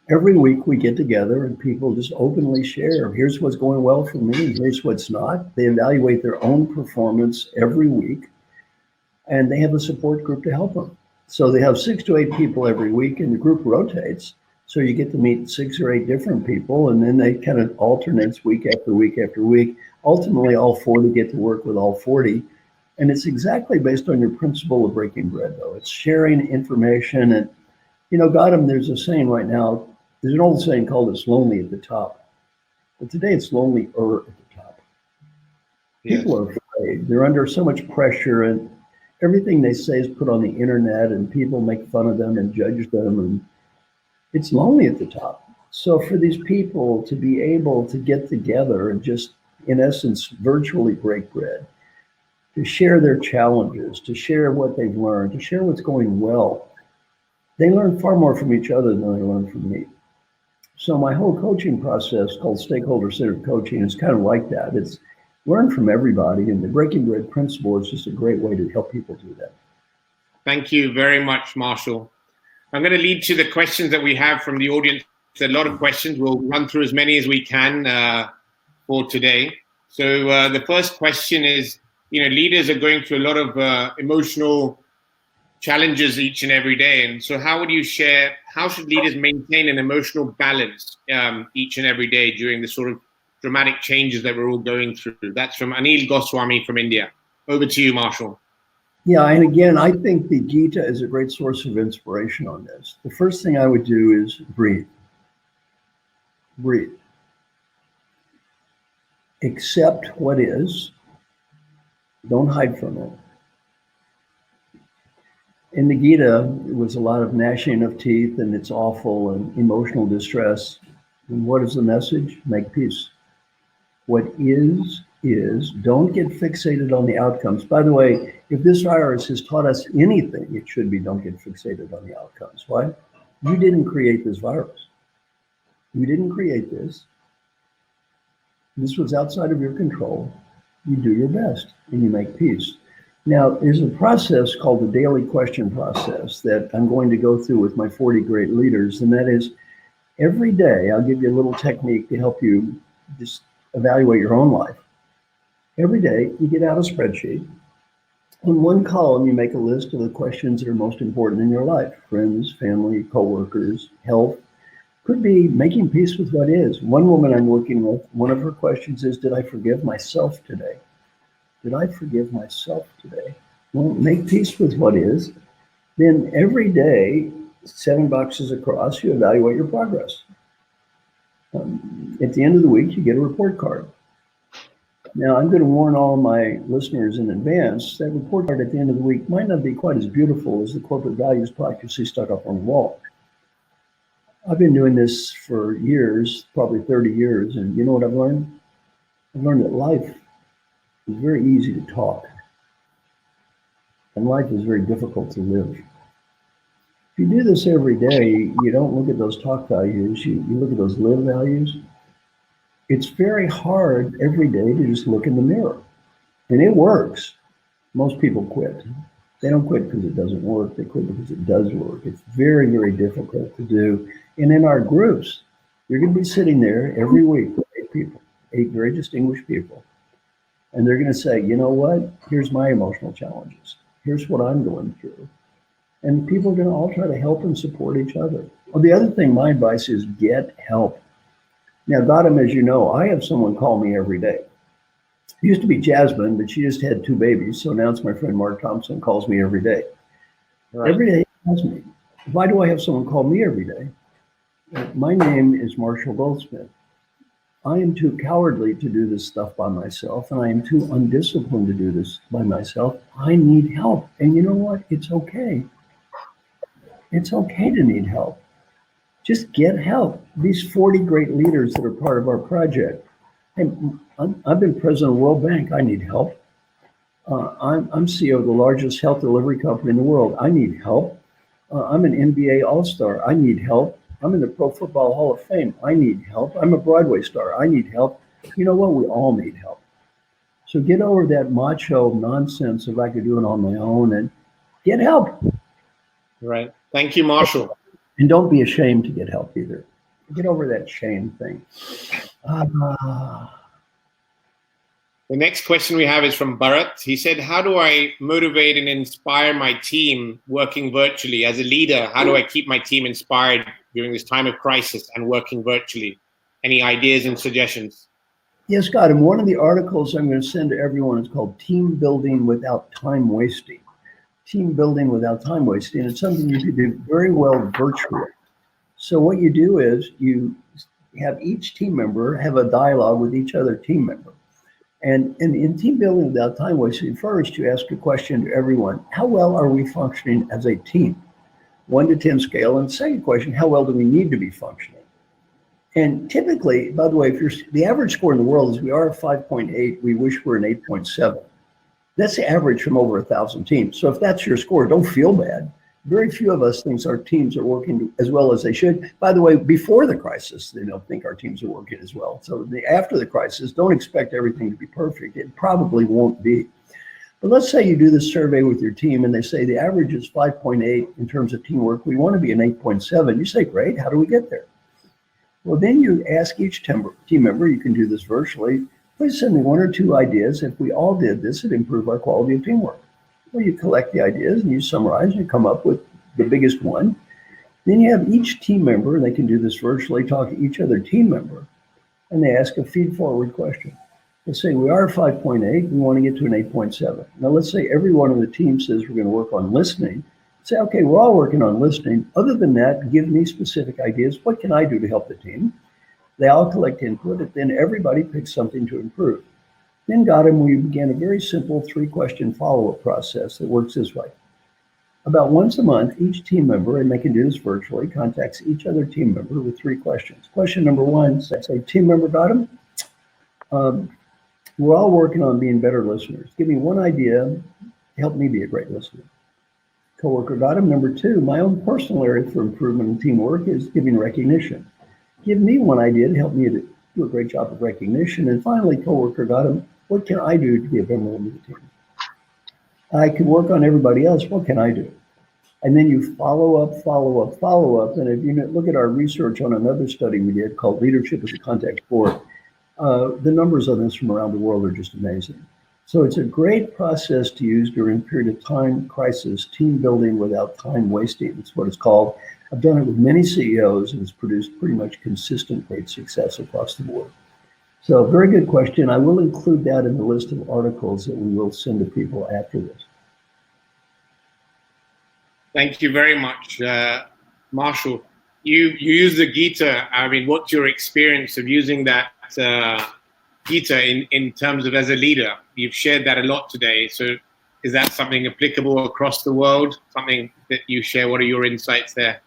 Every week we get together and people just openly share, here's what's going well for me, here's what's not. They evaluate their own performance every week, and they have a support group to help them. So they have 6 to 8 people every week, and the group rotates. So you get to meet 6 or 8 different people, and then they kind of alternates week after week after week. Ultimately, all 40 get to work with all 40. And it's exactly based on your principle of breaking bread, though. It's sharing information. And, you know, Gautam, there's a saying right now, there's an old saying called it's lonely at the top. But today it's lonelier at the top. Yes. People are afraid. They're under so much pressure, and everything they say is put on the internet, and people make fun of them and judge them. And it's lonely at the top. So for these people to be able to get together and just, in essence, virtually break bread, to share their challenges, to share what they've learned, to share what's going well, they learn far more from each other than they learn from me. So my whole coaching process, called stakeholder-centered coaching, is kind of like that. It's learn from everybody, and the breaking bread principle is just a great way to help people do that. Thank you very much, Marshall. I'm going to lead to the questions that we have from the audience. There's a lot of questions. We'll run through as many as we can for today. So the first question is, you know, leaders are going through a lot of emotional challenges each and every day. And so how would you share, how should leaders maintain an emotional balance each and every day during the sort of dramatic changes that we're all going through? That's from Anil Goswami from India. Over to you, Marshall. Yeah, and again, I think the Gita is a great source of inspiration on this. The first thing I would do is breathe. Breathe. Accept what is. Don't hide from it. In the Gita, it was a lot of gnashing of teeth, and it's awful, and emotional distress. And what is the message? Make peace. What is. Don't get fixated on the outcomes. By the way, if this virus has taught us anything, it should be don't get fixated on the outcomes. Why? You didn't create this virus. You didn't create this. This was outside of your control. You do your best and you make peace. Now, there's a process called the daily question process that I'm going to go through with my 40 great leaders. And that is every day, I'll give you a little technique to help you just evaluate your own life. Every day, you get out a spreadsheet. On one column, you make a list of the questions that are most important in your life: friends, family, coworkers, health. Could be making peace with what is. One woman I'm working with, one of her questions is, did I forgive myself today? Did I forgive myself today? Well, make peace with what is. Then every day, 7 boxes across, you evaluate your progress. At the end of the week, you get a report card. Now, I'm going to warn all my listeners in advance that report card at the end of the week might not be quite as beautiful as the corporate values plaque you see stuck up on the wall. I've been doing this for years, probably 30 years, and you know what I've learned? I've learned that life is very easy to talk, and life is very difficult to live. If you do this every day, you don't look at those talk values, you look at those live values. It's very hard every day to just look in the mirror, and it works. Most people quit. They don't quit because it doesn't work. They quit because it does work. It's very, very difficult to do. And in our groups, you're going to be sitting there every week with 8 people, 8 very distinguished people. And they're going to say, you know what? Here's my emotional challenges. Here's what I'm going through. And people are going to all try to help and support each other. Well, the other thing, my advice is get help. Now, Gautam, as you know, I have someone call me every day. It used to be Jasmine, but she just had 2 babies. So now it's my friend Mark Thompson calls me every day. Right. Every day he calls me. Why do I have someone call me every day? My name is Marshall Goldsmith. I am too cowardly to do this stuff by myself, and I am too undisciplined to do this by myself. I need help. And you know what? It's okay. It's okay to need help. Just get help. These 40 great leaders that are part of our project. Hey, I've been president of the World Bank. I need help. I'm CEO of the largest health delivery company in the world. I need help. I'm an NBA All-Star. I need help. I'm in the Pro Football Hall of Fame. I need help. I'm a Broadway star. I need help. You know what? We all need help. So get over that macho nonsense of I could do it on my own and get help. Right. Thank you, Marshall. And don't be ashamed to get help either. Get over that shame thing. The next question we have is from Bharat. He said, how do I motivate and inspire my team working virtually? As a leader, how do I keep my team inspired during this time of crisis and working virtually? Any ideas and suggestions? Yes, Scott. And one of the articles I'm going to send to everyone is called Team Building Without Time Wasting. Team building without time wasting. It's something you can do very well virtually. So what you do is you have each team member have a dialogue with each other team member. And in team building without time wasting, first you ask a question to everyone: how well are we functioning as a team? 1 to 10 scale. And second question, how well do we need to be functioning? And typically, by the way, if the average score in the world is we are a 5.8, we wish we're an 8.7. That's the average from over 1,000 teams. So if that's your score, don't feel bad. Very few of us think our teams are working as well as they should. By the way, before the crisis, they don't think our teams are working as well. So after the crisis, don't expect everything to be perfect. It probably won't be. But let's say you do this survey with your team and they say the average is 5.8 in terms of teamwork. We want to be an 8.7. You say, great, how do we get there? Well, then you ask each team member, you can do this virtually, please send me 1 or 2 ideas. If we all did this, it'd improve our quality of teamwork. Well, you collect the ideas and you summarize and you come up with the biggest one. Then you have each team member, and they can do this virtually, talk to each other team member, and they ask a feed-forward question. They say, we are 5.8, we want to get to an 8.7. Now, let's say every one of the team says we're going to work on listening. Say, okay, we're all working on listening. Other than that, give me specific ideas. What can I do to help the team? They all collect input, and then everybody picks something to improve. Then we began a very simple 3-question follow-up process that works this way. About once a month, each team member, and they can do this virtually, contacts each other team member with 3 questions. Question number 1, say, team member Gautam, we're all working on being better listeners. Give me 1 idea to help me be a great listener. Coworker Gautam, number 2, my own personal area for improvement in teamwork is giving recognition. give me one idea to help me to do a great job of recognition. And finally, coworker got him, what can I do to be a better member of the team? I can work on everybody else. What can I do? And then you follow up, follow up, follow up. And if you look at our research on another study we did called Leadership as a Contact Sport, the numbers on this from around the world are just amazing. So it's a great process to use during a period of time crisis, team building without time wasting. It's what it's called. I've done it with many CEOs and it's produced pretty much consistent great success across the board. So very good question. I will include that in the list of articles that we will send to people after this. Thank you very much, Marshall. You use the Gita. I mean, what's your experience of using that Gita in terms of as a leader? You've shared that a lot today. So is that something applicable across the world? Something that you share? What are your insights there?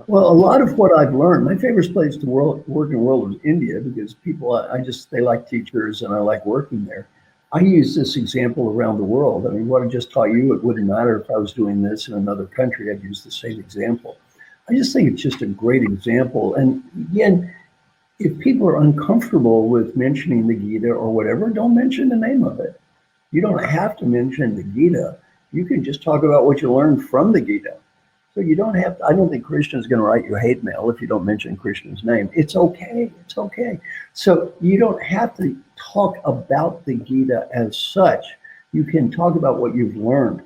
Well, a lot of what I've learned, my favorite place to work in the world is India because people, they like teachers and I like working there. I use this example around the world. I mean, what I just taught you, it wouldn't matter if I was doing this in another country, I'd use the same example. I just think it's just a great example. And again, if people are uncomfortable with mentioning the Gita or whatever, don't mention the name of it. You don't have to mention the Gita. You can just talk about what you learned from the Gita. So you don't have to, I don't think Krishna's going to write you hate mail if you don't mention Krishna's name. It's okay. It's okay. So you don't have to talk about the Gita as such. You can talk about what you've learned.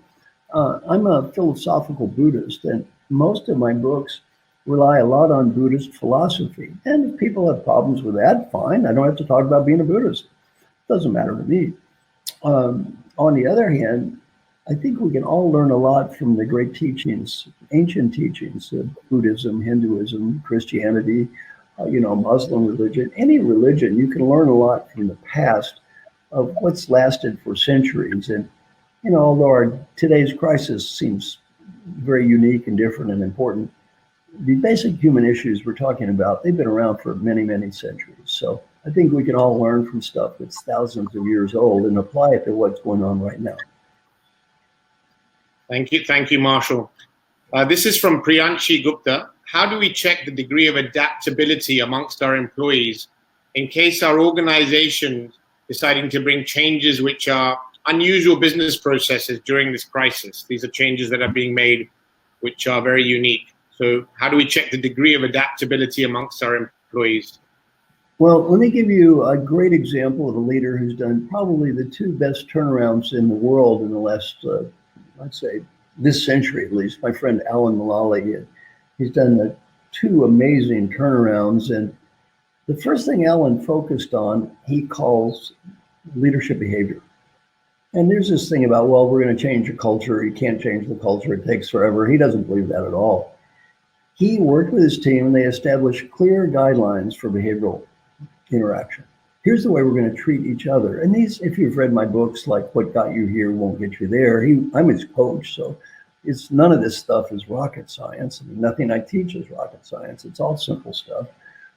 I'm a philosophical Buddhist, and most of my books rely a lot on Buddhist philosophy. And if people have problems with that, fine. I don't have to talk about being a Buddhist. It doesn't matter to me. On the other hand, I think we can all learn a lot from the great teachings, ancient teachings of Buddhism, Hinduism, Christianity, Muslim religion, any religion. You can learn a lot from the past of what's lasted for centuries. And, although today's crisis seems very unique and different and important, the basic human issues we're talking about, they've been around for many, many centuries. So I think we can all learn from stuff that's thousands of years old and apply it to what's going on right now. Thank you, Marshall. This is from Priyanshi Gupta. How do we check the degree of adaptability amongst our employees in case our organization deciding to bring changes which are unusual business processes during this crisis? These are changes that are being made which are very unique. So how do we check the degree of adaptability amongst our employees? Well, let me give you a great example of a leader who's done probably the two best turnarounds in the world in the last I'd say this century at least. My friend Alan Mulally, he's done the two amazing turnarounds. And the first thing Alan focused on, he calls leadership behavior. And there's this thing about, well, we're going to change the culture. You can't change the culture. It takes forever. He doesn't believe that at all. He worked with his team and they established clear guidelines for behavioral interaction. Here's the way we're going to treat each other. And these, if you've read my books, like What Got You Here Won't Get You There, I'm his coach. So it's none of this stuff is rocket science. I mean, nothing I teach is rocket science. It's all simple stuff.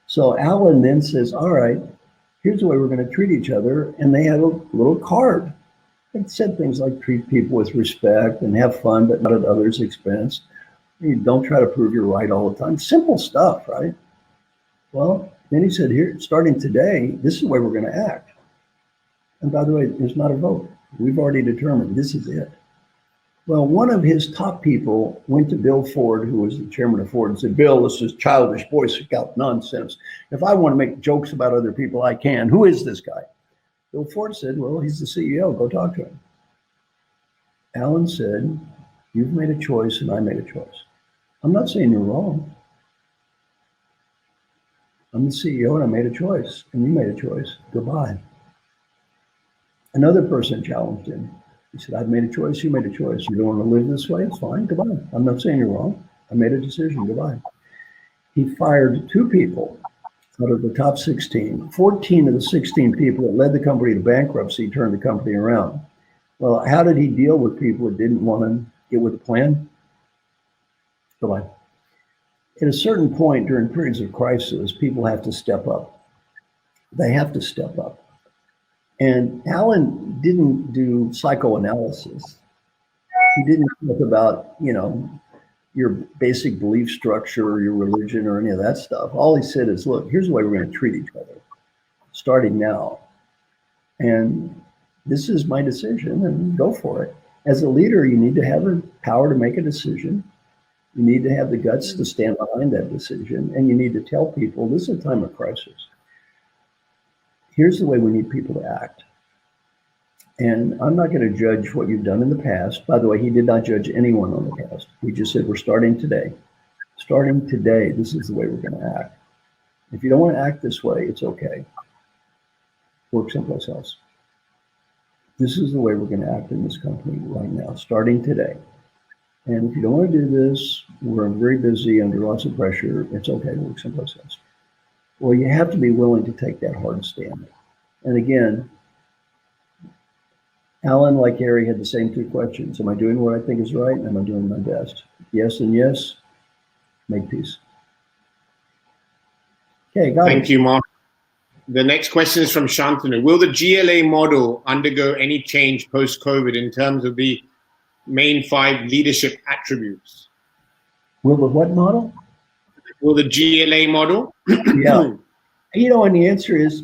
So Alan then says, all right, here's the way we're going to treat each other. And they had a little card. It said things like treat people with respect and have fun, but not at others' expense. You don't try to prove you're right all the time. Simple stuff, right? Well, then he said, here, starting today, this is the way we're going to act. And by the way, there's not a vote. We've already determined this is it. Well, one of his top people went to Bill Ford, who was the chairman of Ford, and said, Bill, this is childish Boy Scout nonsense. If I want to make jokes about other people, I can. Who is this guy? Bill Ford said, well, he's the CEO. Go talk to him. Alan said, you've made a choice and I made a choice. I'm not saying you're wrong. I'm the CEO and I made a choice and you made a choice. Goodbye. Another person challenged him. He said, I've made a choice, you made a choice. You don't want to live this way? It's fine. Goodbye. I'm not saying you're wrong. I made a decision. Goodbye. He fired 2 people out of the top 16. 14 of the 16 people that led the company to bankruptcy turned the company around. Well, how did he deal with people that didn't want to get with a plan? Goodbye. At a certain point during periods of crisis, people have to step up. They have to step up. And Alan didn't do psychoanalysis. He didn't talk about, your basic belief structure or your religion or any of that stuff. All he said is, look, here's the way we're going to treat each other, starting now. And this is my decision, and go for it. As a leader, you need to have the power to make a decision. You need to have the guts to stand behind that decision. And you need to tell people, this is a time of crisis. Here's the way we need people to act. And I'm not going to judge what you've done in the past. By the way, he did not judge anyone on the past. He just said, we're starting today. Starting today, this is the way we're going to act. If you don't want to act this way, it's okay. Work someplace else. This is the way we're going to act in this company right now, starting today. And if you don't want to do this, we're very busy under lots of pressure. It's okay, work someplace else. Well, you have to be willing to take that hard stand. And again, Alan, like Harry, had the same two questions. Am I doing what I think is right? Am I doing my best? Yes and yes, make peace. Okay, got it. Thank you, Mark. The next question is from Shantanu. Will the GLA model undergo any change post-COVID in terms of the main 5 leadership attributes? Will the what model? Will the GLA model? Yeah. You know, and the answer is,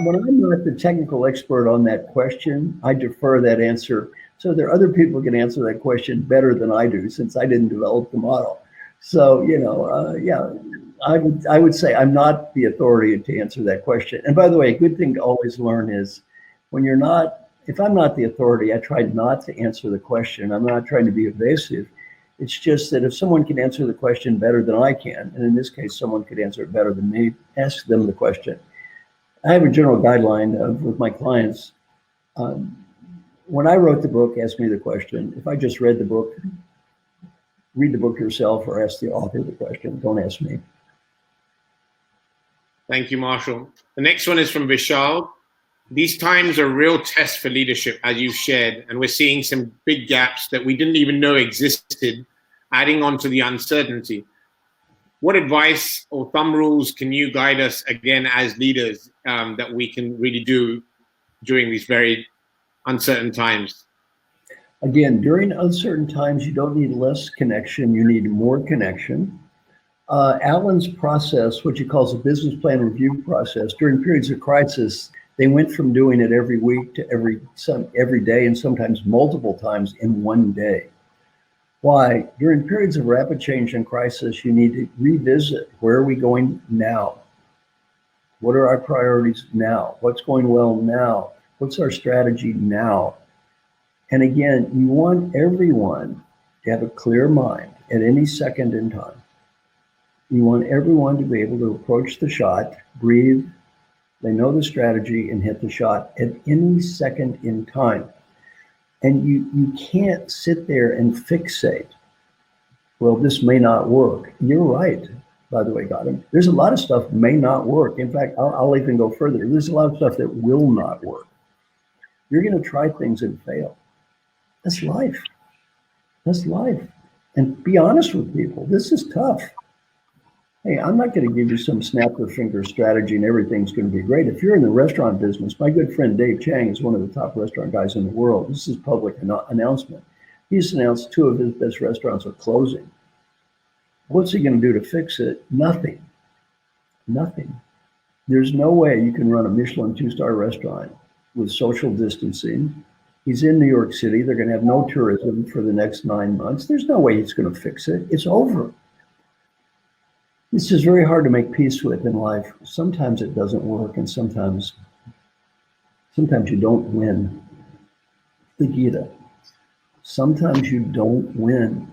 when I'm not the technical expert on that question, I defer that answer. So there are other people who can answer that question better than I do, since I didn't develop the model. So, you know, yeah, I would say I'm not the authority to answer that question. And by the way, a good thing to always learn is when you're not, if I'm not the authority, I try not to answer the question. I'm not trying to be evasive. It's just that if someone can answer the question better than I can, and in this case, someone could answer it better than me, ask them the question. I have a general guideline with my clients. When I wrote the book, ask me the question. If I just read the book, read the book yourself or ask the author the question. Don't ask me. Thank you, Marshall. The next one is from Vishal. These times are a real test for leadership, as you've shared, and we're seeing some big gaps that we didn't even know existed, adding on to the uncertainty. What advice or thumb rules can you guide us again as leaders that we can really do during these very uncertain times? Again, during uncertain times, you don't need less connection, you need more connection. Alan's process, what he calls a business plan review process, during periods of crisis, they went from doing it every week to every day, and sometimes multiple times in one day. Why? During periods of rapid change and crisis, you need to revisit, where are we going now? What are our priorities now? What's going well now? What's our strategy now? And again, you want everyone to have a clear mind at any second in time. You want everyone to be able to approach the shot, breathe, they know the strategy, and hit the shot at any second in time. And you can't sit there and fixate. Well, this may not work. You're right, by the way, Gautam. There's a lot of stuff may not work. In fact, I'll even go further. There's a lot of stuff that will not work. You're going to try things and fail. That's life. That's life. And be honest with people. This is tough. Hey, I'm not going to give you some snap your finger strategy and everything's going to be great. If you're in the restaurant business, my good friend Dave Chang is one of the top restaurant guys in the world. This is public announcement. He's announced 2 of his best restaurants are closing. What's he going to do to fix it? Nothing. Nothing. There's no way you can run a Michelin 2-star restaurant with social distancing. He's in New York City. They're going to have no tourism for the next 9 months. There's no way he's going to fix it. It's over. This is very hard to make peace with in life. Sometimes it doesn't work, and sometimes you don't win. The Gita. Sometimes you don't win.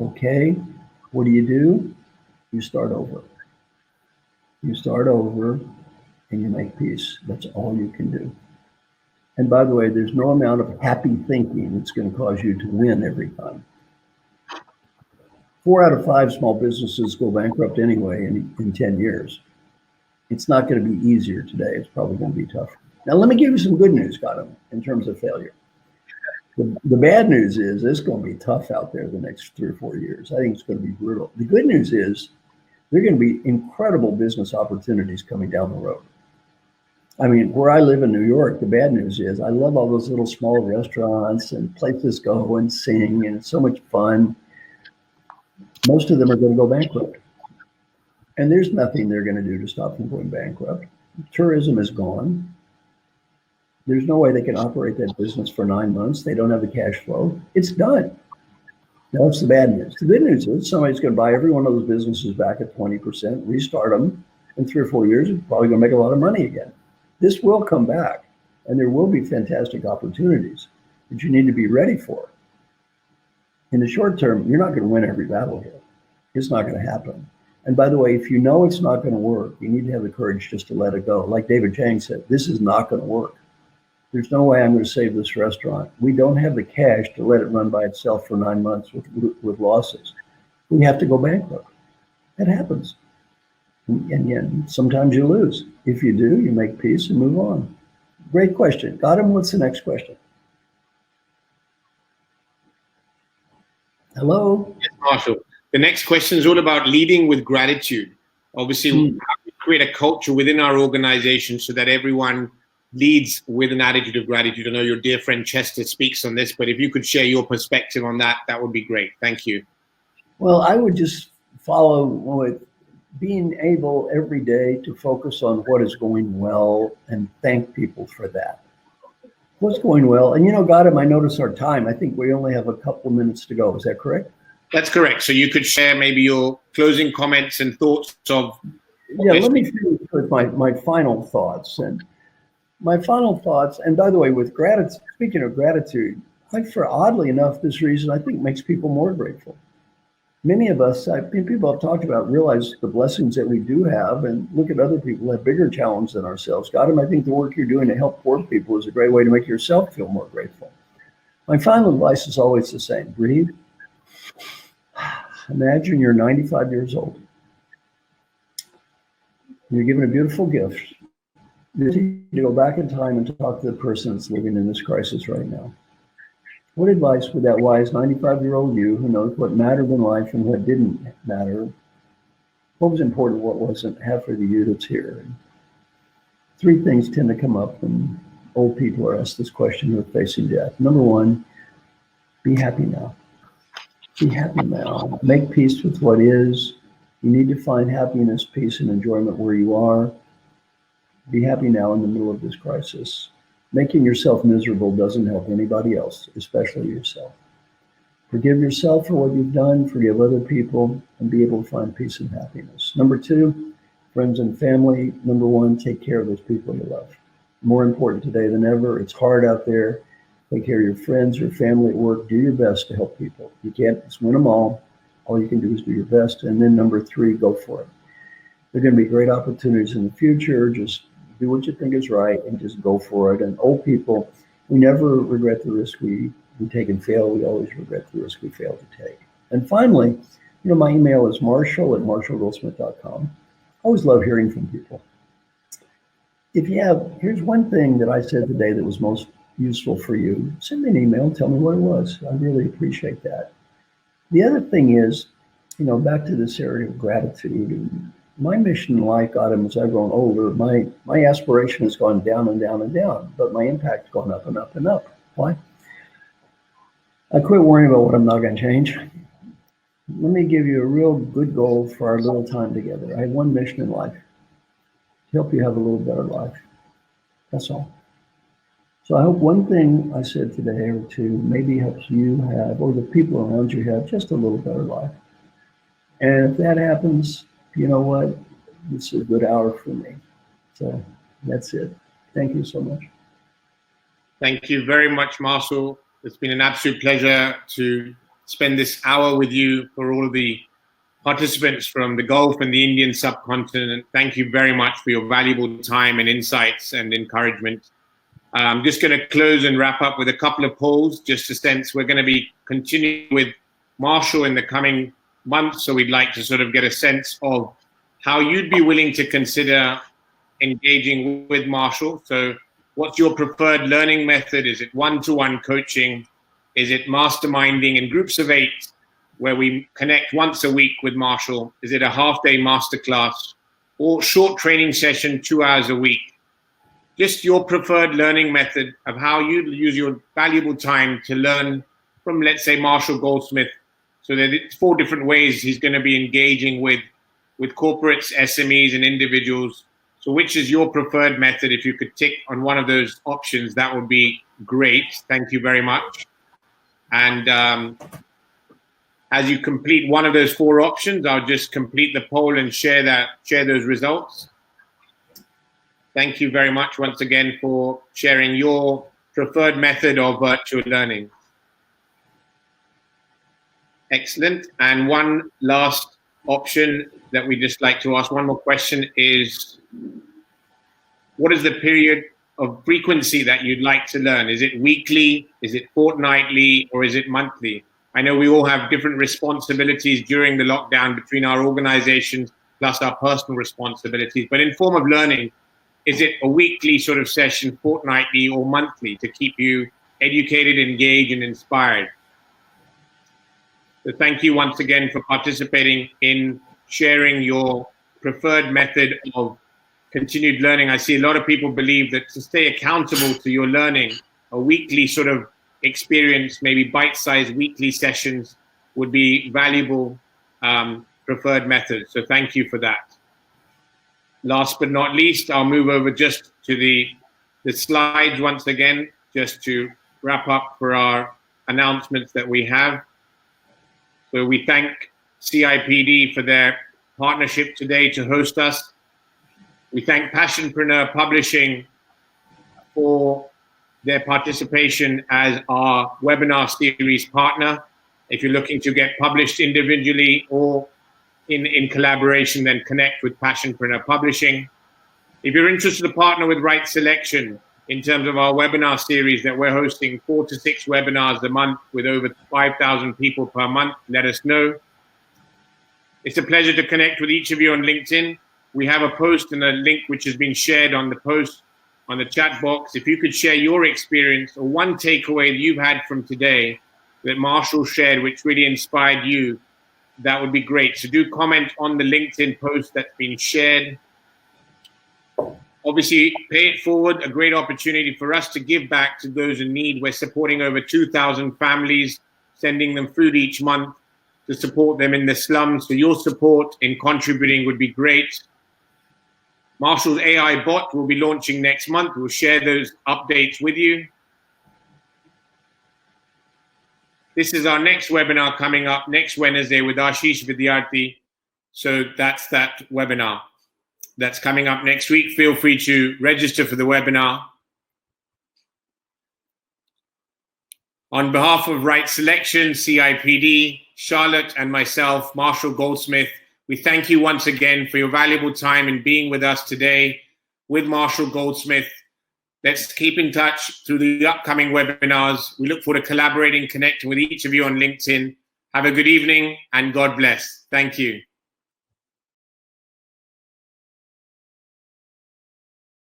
Okay? What do? You start over. You start over and you make peace. That's all you can do. And by the way, there's no amount of happy thinking that's going to cause you to win every time. 4 out of 5 small businesses go bankrupt anyway in 10 years. It's not going to be easier today. It's probably going to be tougher. Now, let me give you some good news, Gautam, in terms of failure. The bad news is it's going to be tough out there the next 3 or 4 years. I think it's going to be brutal. The good news is there are going to be incredible business opportunities coming down the road. I mean, where I live in New York, the bad news is I love all those little small restaurants and places go and sing, and it's so much fun. Most of them are going to go bankrupt. And there's nothing they're going to do to stop them going bankrupt. Tourism is gone. There's no way they can operate that business for 9 months. They don't have the cash flow. It's done. That's the bad news. The good news is somebody's going to buy every one of those businesses back at 20%, restart them in 3 or 4 years, and probably going to make a lot of money again. This will come back, and there will be fantastic opportunities that you need to be ready for. In the short term, you're not going to win every battle here. It's not going to happen. And by the way, if you know it's not going to work, you need to have the courage just to let it go. Like David Chang said, this is not going to work. There's no way I'm going to save this restaurant. We don't have the cash to let it run by itself for 9 months with losses. We have to go bankrupt. That happens. And yet, sometimes you lose. If you do, you make peace and move on. Great question. Got him? What's the next question? Hello? Yes, Marshall. The next question is all about leading with gratitude. Obviously, how we create a culture within our organization so that everyone leads with an attitude of gratitude. I know your dear friend Chester speaks on this, but if you could share your perspective on that, that would be great. Thank you. Well, I would just follow with being able every day to focus on what is going well and thank people for that. What's going well? And Gautam, I notice our time. I think we only have a couple minutes to go. Is that correct? That's correct. So you could share maybe your closing comments and thoughts of... Yeah, let me finish with my final thoughts. And my final thoughts, and by the way, with gratitude, speaking of gratitude, for oddly enough, this reason I think makes people more grateful. Many of us, people have talked about, realize the blessings that we do have and look at other people who have bigger challenges than ourselves. Gautam, I think the work you're doing to help poor people is a great way to make yourself feel more grateful. My final advice is always the same. Breathe. Imagine you're 95 years old. You're given a beautiful gift. You go back in time and talk to the person that's living in this crisis right now. What advice would that wise 95-year-old you, who knows what mattered in life and what didn't matter, what was important, what wasn't, have for the you that's here? And 3 things tend to come up when old people are asked this question who are facing death. Number 1, be happy now. Be happy now. Make peace with what is. You need to find happiness, peace, and enjoyment where you are. Be happy now in the middle of this crisis. Making yourself miserable doesn't help anybody else, especially yourself. Forgive yourself for what you've done, forgive other people, and be able to find peace and happiness. Number 2, friends and family. Number 1, take care of those people you love. More important today than ever. It's hard out there. Take care of your friends, your family at work. Do your best to help people. You can't just win them all. All you can do is do your best. And then number 3, go for it. There are going to be great opportunities in the future. Just do what you think is right and just go for it. And old people, we never regret the risk we take and fail. We always regret the risk we fail to take. And finally, my email is marshall@marshallgoldsmith.com. I always love hearing from people. Here's one thing that I said today that was most useful for you. Send me an email and tell me what it was. I really appreciate that. The other thing is, back to this area of gratitude. And my mission in life, Gautam, as I've grown older, my aspiration has gone down and down and down, but my impact's gone up and up and up. Why? I quit worrying about what I'm not going to change. Let me give you a real good goal for our little time together. I have one mission in life: to help you have a little better life. That's all. So I hope one thing I said today or 2 maybe helps you have, or the people around you have, just a little better life. And if that happens, you know what? It's a good hour for me. So that's it. Thank you so much. Thank you very much, Marshall. It's been an absolute pleasure to spend this hour with you. For all of the participants from the Gulf and the Indian subcontinent, thank you very much for your valuable time and insights and encouragement. I'm just going to close and wrap up with a couple of polls, just to sense we're going to be continuing with Marshall in the coming months. So we'd like to sort of get a sense of how you'd be willing to consider engaging with Marshall. So what's your preferred learning method? Is it one-to-one coaching? Is it masterminding in groups of 8 where we connect once a week with Marshall? Is it a half-day masterclass or short training session, 2 hours a week? Just your preferred learning method of how you use your valuable time to learn from, let's say, Marshall Goldsmith, So there's 4 different ways he's going to be engaging with corporates, SMEs, and individuals. So which is your preferred method? If you could tick on one of those options, that would be great. Thank you very much. And as you complete one of those 4 options, I'll just complete the poll and share those results. Thank you very much once again for sharing your preferred method of virtual learning. Excellent. And one last option that we just like to ask, one more question is, what is the period of frequency that you'd like to learn? Is it weekly? Is it fortnightly? Or is it monthly? I know we all have different responsibilities during the lockdown between our organizations plus our personal responsibilities. But in form of learning, is it a weekly sort of session, fortnightly, or monthly to keep you educated, engaged, and inspired? So thank you once again for participating in sharing your preferred method of continued learning. I see a lot of people believe that to stay accountable to your learning, a weekly sort of experience, maybe bite-sized weekly sessions would be valuable preferred methods. So thank you for that. Last but not least, I'll move over just to the slides once again, just to wrap up for our announcements that we have. So we thank CIPD for their partnership today to host us. We thank Passionpreneur Publishing for their participation as our webinar series partner. If you're looking to get published individually or in collaboration, then connect with Passionpreneur Publishing. If you're interested to partner with Right Selection in terms of our webinar series that we're hosting 4 to 6 webinars a month with over 5,000 people per month, let us know. It's a pleasure to connect with each of you on LinkedIn. We have a post and a link which has been shared on the post on the chat box. If you could share your experience or one takeaway that you've had from today that Marshall shared, which really inspired you, that would be great. So do comment on the LinkedIn post that's been shared. Obviously, pay it forward, a great opportunity for us to give back to those in need. We're supporting over 2,000 families, sending them food each month to support them in the slums. So your support in contributing would be great. Marshall's AI bot will be launching next month. We'll share those updates with you. This is our next webinar coming up next Wednesday with Ashish Vidyarthi. So that's that webinar that's coming up next week. Feel free to register for the webinar. On behalf of Right Selection, CIPD, Charlotte, and myself, Marshall Goldsmith, we thank you once again for your valuable time in being with us today with Marshall Goldsmith. Let's keep in touch through the upcoming webinars. We look forward to collaborating, connecting with each of you on LinkedIn. Have a good evening and God bless. Thank you.